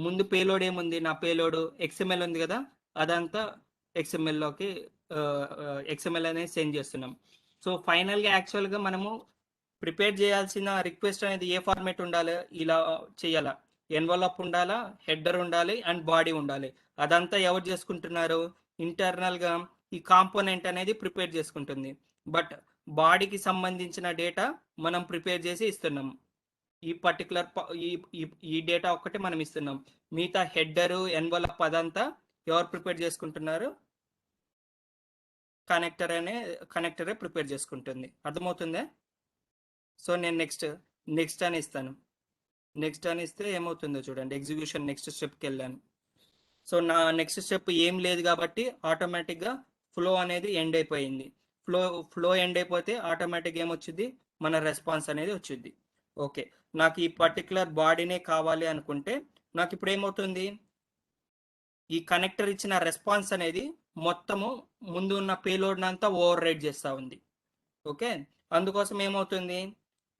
ముందు పేలోడ్ ఏముంది, నా పేలోడ్ XML ఉంది కదా, అదంతా XMLలోకి XML అనేది సెండ్ చేస్తున్నాం. సో ఫైనల్గా యాక్చువల్గా మనము ప్రిపేర్ చేయాల్సిన రిక్వెస్ట్ అనేది ఏ ఫార్మేట్ ఉండాలి, ఇలా చేయాలా, ఎన్వలప్ ఉండాలా, హెడర్ ఉండాలి అండ్ బాడీ ఉండాలి. అదంతా ఎవరు చేసుకుంటున్నారు, ఇంటర్నల్గా ఈ కాంపోనెంట్ అనేది ప్రిపేర్ చేసుకుంటుంది. బట్ బాడీకి సంబంధించిన డేటా మనం ప్రిపేర్ చేసి ఇస్తున్నాం. ఈ పర్టికులర్ ఈ డేటా ఒక్కటే మనం ఇస్తున్నాం. మిగతా హెడరు, ఎన్వలప్ అదంతా ఎవరు ప్రిపేర్ చేసుకుంటున్నారు, కనెక్టరే ప్రిపేర్ చేసుకుంటుంది. అర్థమవుతుందా? సో నేను నెక్స్ట్ అని ఇస్తాను. నెక్స్ట్ అని ఇస్తే ఏమవుతుందో చూడండి, ఎగ్జిక్యూషన్ నెక్స్ట్ స్టెప్కి వెళ్ళాను. సో నా నెక్స్ట్ స్టెప్ ఏం లేదు కాబట్టి ఆటోమేటిక్గా ఫ్లో అనేది ఎండ్ అయిపోయింది. ఫ్లో ఎండ్ అయిపోతే ఆటోమేటిక్గా ఏమొచ్చింది, మన రెస్పాన్స్ అనేది వచ్చింది. ఓకే, నాకు ఈ పర్టికులర్ బాడీనే కావాలి అనుకుంటే నాకు ఇప్పుడు ఏమవుతుంది, ఈ కనెక్టర్ ఇచ్చిన రెస్పాన్స్ అనేది మొత్తము ముందు ఉన్న పేలోడ్ అంతా ఓవర్ రైడ్ చేస్తూ ఉంది. ఓకే, అందుకోసం ఏమవుతుంది,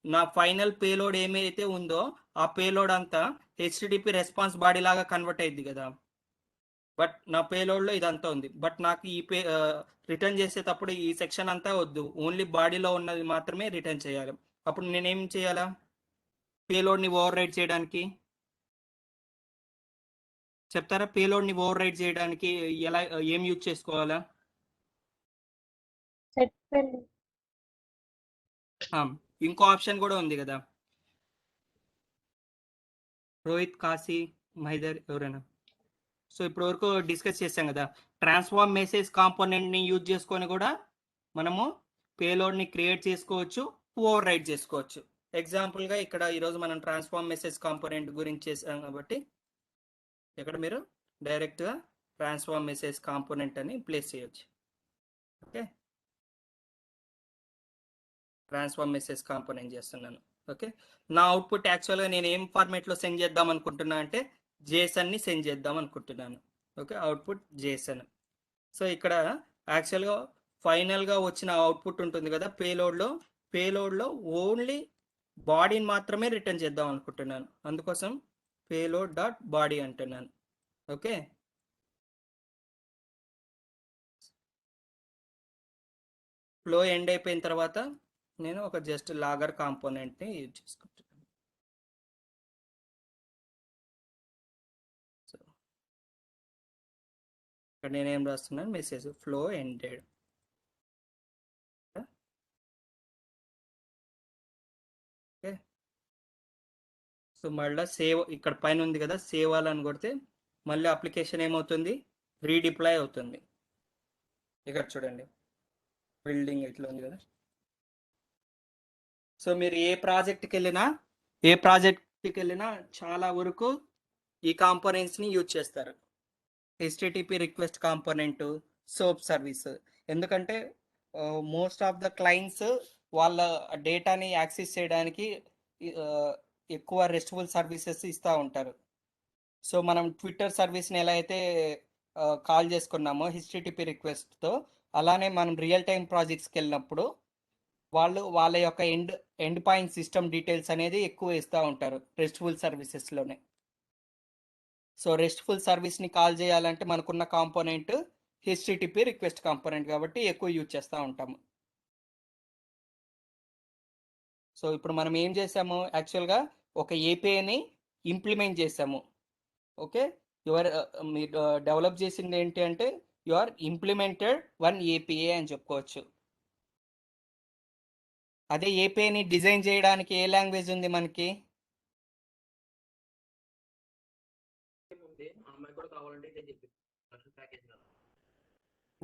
నా ఫైనల్ పేలోడ్ ఏమైతే ఉందో ఆ పేలోడ్ అంతా HTTP రెస్పాన్స్ బాడీ లాగా కన్వర్ట్ అయింది కదా. బట్ నా పేలోడ్లో ఇదంతా ఉంది. బట్ నాకు ఈ రిటర్న్ చేసేటప్పుడు ఈ సెక్షన్ అంతా వద్దు, ఓన్లీ బాడీలో ఉన్నది మాత్రమే రిటర్న్ చేయాలి. అప్పుడు నేనేం చేయాలా, పేలోడ్ని ఓవర్ రైడ్ చేయడానికి చెప్తారా? పేలోడ్ని ఓవర్ రైడ్ చేయడానికి ఎలా, ఏం యూజ్ చేసుకోవాలా? Set payload. ఇంకో ఆప్షన్ కూడా ఉంది కదా, రోహిత్, కాశీ, మహిదర్ ఎవరైనా. సో ఇప్పుడు వరకు డిస్కస్ చేసాం కదా, ట్రాన్స్ఫార్మ్ మెసేజ్ కాంపోనెంట్ని యూజ్ చేసుకొని కూడా మనము పేలోడ్ని క్రియేట్ చేసుకోవచ్చు, ఓవర్ రైడ్ చేసుకోవచ్చు. ఎగ్జాంపుల్గా ఇక్కడ ఈరోజు మనం ట్రాన్స్ఫార్మ్ మెసేజ్ కాంపోనెంట్ గురించి చేసాం కాబట్టి ఇక్కడ మీరు డైరెక్ట్గా ట్రాన్స్ఫార్మ్ మెసేజ్ కాంపోనెంట్ అని ప్లేస్ చేయొచ్చు. ఓకే, ట్రాన్స్ఫార్మ్ మెసేజ్ కాంపోనెంట్ చేస్తున్నాను. ఓకే, నా అవుట్పుట్ యాక్చువల్గా నేను ఏం ఫార్మేట్లో సెండ్ చేద్దాం అనుకుంటున్నా అంటే JSONని సెండ్ చేద్దాం అనుకుంటున్నాను. Okay, output JSON. సో ఇక్కడ యాక్చువల్గా ఫైనల్గా వచ్చిన అవుట్పుట్ ఉంటుంది కదా పేలోడ్లో ఓన్లీ బాడీని మాత్రమే రిటర్న్ చేద్దాం అనుకుంటున్నాను. అందుకోసం పేలోడ్ డాట్ బాడీ అంటున్నాను. ఓకే, ఫ్లో ఎండ్ అయిపోయిన తర్వాత నేను ఒక జస్ట్ లాగర్ కాంపోనెంట్ని యూజ్ చేసుకుంటున్నాను. సో ఇక్కడ నేనేం రాస్తున్నాను, message flow ended. Okay, so మళ్ళీ సేవ్ ఇక్కడ పైన ఉంది కదా, సేవ్ అని కొడితే మళ్ళీ అప్లికేషన్ ఏమవుతుంది, రీడిప్లాయ్ అవుతుంది. ఇక్కడ చూడండి బిల్డింగ్ ఇట్లా ఉంది కదా. సో మీరు ఏ ప్రాజెక్ట్కి వెళ్ళినా చాలా వరకు ఈ కాంపోనెంట్స్ని యూజ్ చేస్తారు. HTTP request component, soap service. ఎందుకంటే మోస్ట్ ఆఫ్ ద క్లయింట్స్ వాళ్ళ డేటాని యాక్సెస్ చేయడానికి ఎక్కువ రెస్ట్ఫుల్ సర్వీసెస్ ఇస్తూ ఉంటారు. సో మనం ట్విట్టర్ సర్వీస్ని ఎలా అయితే కాల్ చేసుకున్నామో HTTP రిక్వెస్ట్తో, అలానే మనం రియల్ టైం ప్రాజెక్ట్స్కి వెళ్ళినప్పుడు వాళ్ళ యొక్క ఎండ్ పాయింట్ సిస్టమ్ డీటెయిల్స్ అనేది ఎక్కువ ఇస్తూ ఉంటారు రెస్ట్ఫుల్ సర్వీసెస్లోనే. సో రెస్ట్ఫుల్ సర్వీస్ని కాల్ చేయాలంటే మనకున్న కాంపోనెంట్ HTTP రిక్వెస్ట్ కాంపోనెంట్ కాబట్టి ఎక్కువ యూజ్ చేస్తూ ఉంటాము. సో ఇప్పుడు మనం ఏం చేసాము, యాక్చువల్గా ఒక ఏపీఐని ఇంప్లిమెంట్ చేసాము. ఓకే, మీరు డెవలప్ చేసింది ఏంటి అంటే you are implemented one API అని చెప్పుకోవచ్చు. అదే ఏపీఐని డిజైన్ చేయడానికి ఏ లాంగ్వేజ్ ఉంది మనకి?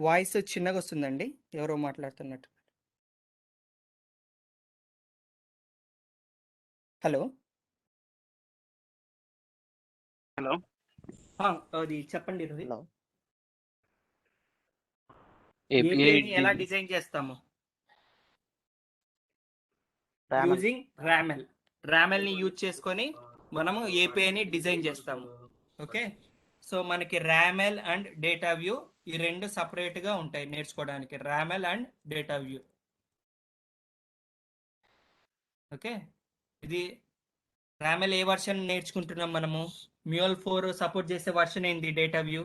వాయిస్ చిన్నగా వస్తుందండి, ఎవరో మాట్లాడుతున్నట్టు. హలో హలో అది చెప్పండి రవి. హలో ఏపీఐ ఏపీఐని ఎలా డిజైన్ చేస్తాము? యూజింగ్ రామెల్ ని యూజ్ చేసుకొని మనము ఏపీఐని డిజైన్ చేస్తాము. ఓకే, సో మనకి రామెల్ అండ్ డేటా వ్యూ ఈ రెండు సపరేట్ గా ఉంటాయి నేర్చుకోవడానికి, రామెల్ అండ్ డేటా వ్యూ. ఓకే, ఇది రామెల్ ఏ వర్షన్ నేర్చుకుంటున్నాం మనము? మ్యూల్ 4 సపోర్ట్ చేసే వర్షన్ ఏంటి డేటా వ్యూ?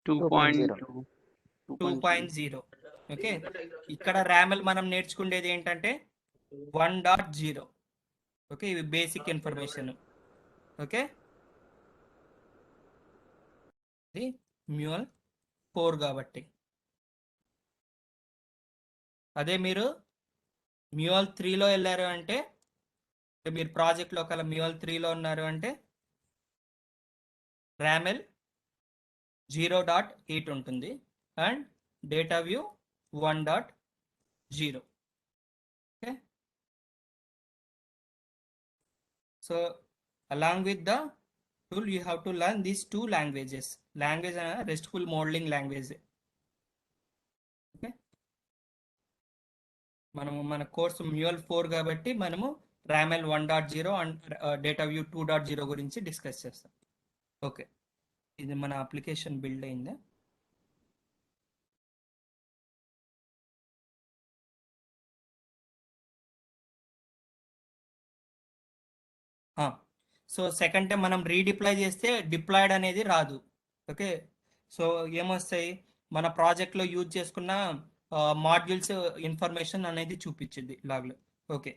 2.2. 2.0. ఓకే, ఇక్కడ రామెల్ మనం నేర్చుకునేది ఏంటంటే 1.0. ఓకే, ఇవి బేసిక్ ఇన్ఫర్మేషన్. ఓకే, ఇది మ్యూల్ 4 కాబట్టి. అదే మీరు మ్యూల్ 3లో వెళ్ళారు అంటే, మీరు ప్రాజెక్ట్లో ఒకవేళ మ్యూల్ 3లో ఉన్నారు అంటే రామెల్ 0.8 ఉంటుంది and data view 1.0. Okay, so along with the tool you have to learn these two languages. Language and RESTful modeling language. Okay, మనము మన కోర్సు మ్యూల్ 4 కాబట్టి మనము రామెల్ 1.0 అండ్ డేటా వ్యూ 2.0 గురించి డిస్కస్ చేస్తాం. ఓకే, ఇది మన అప్లికేషన్ బిల్డ్ అయిందా? So second time మనం రీడిప్లాయ్ చేస్తే డిప్లాయిడ్ అనేది రాదు. ఓకే, సో ఏమొస్తాయి, మన ప్రాజెక్ట్లో యూజ్ చేసుకున్న మాడ్యూల్స్ ఇన్ఫర్మేషన్ అనేది చూపించింది లాగ్లో. Okay,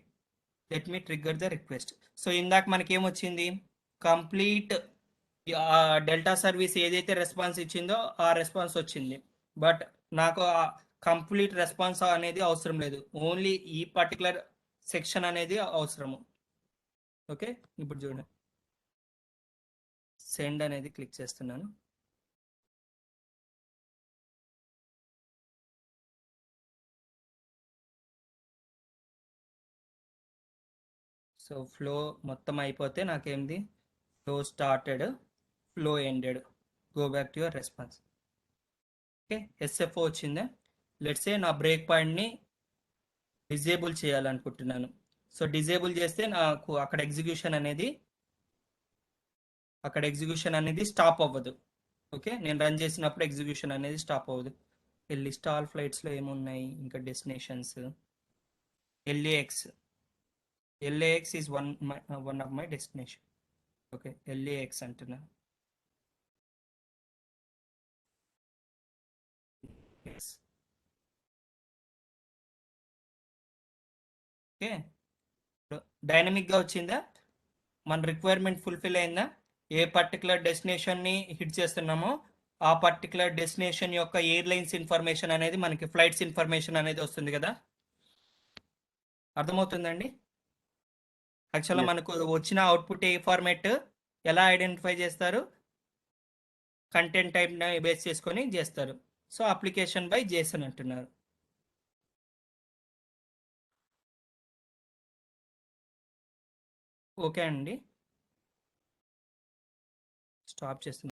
let me trigger the request. So ఇందాక మనకి ఏమొచ్చింది, కంప్లీట్ డెల్టా సర్వీస్ ఏదైతే రెస్పాన్స్ ఇచ్చిందో ఆ రెస్పాన్స్ వచ్చింది. బట్ నాకు ఆ కంప్లీట్ రెస్పాన్స్ అనేది అవసరం లేదు, ఓన్లీ ఈ పర్టికులర్ సెక్షన్ అనేది అవసరము. ఓకే, ఇప్పుడు చూడండి, సెండ్ అనేది క్లిక్ చేస్తున్నాను. సో ఫ్లో మొత్తం అయిపోతే నాకేంది, flow started, flow ended, go back to your response. Okay, SFO వచ్చిందా? లెట్స్ సే నా బ్రేక్ పాయింట్ని డిజేబుల్ చేయాలనుకుంటున్నాను. సో డిజేబుల్ చేస్తే నాకు అక్కడ ఎగ్జిక్యూషన్ అనేది స్టాప్ అవ్వదు. ఓకే, నేను రన్ చేసినప్పుడు ఎగ్జిక్యూషన్ అనేది స్టాప్ అవ్వదు. లిస్ట్ ఆల్ ఫ్లైట్స్లో ఏమున్నాయి ఇంకా destinations, LAX is one of my destination. Okay, LAX అంటున్నా. ఓకే, డైనమిక్గా వచ్చిందా? మన రిక్వైర్మెంట్ ఫుల్ఫిల్ అయిందా? ఏ పర్టికులర్ డెస్టినేషన్ని హిట్ చేస్తున్నామో ఆ పర్టికులర్ డెస్టినేషన్ యొక్క ఎయిర్లైన్స్ ఇన్ఫర్మేషన్ అనేది మనకి ఫ్లైట్స్ ఇన్ఫర్మేషన్ అనేది వస్తుంది కదా. అర్థమవుతుందండి? యాక్చువల్గా మనకు వచ్చిన అవుట్పుట్ ఏ ఫార్మాట్ ఎలా ఐడెంటిఫై చేస్తారు, కంటెంట్ టైప్ బేస్ చేసుకొని చేస్తారు. సో అప్లికేషన్ బై JSON అంటున్నారు. ఓకే అండి, స్టాప్ చేస్తున్నాను.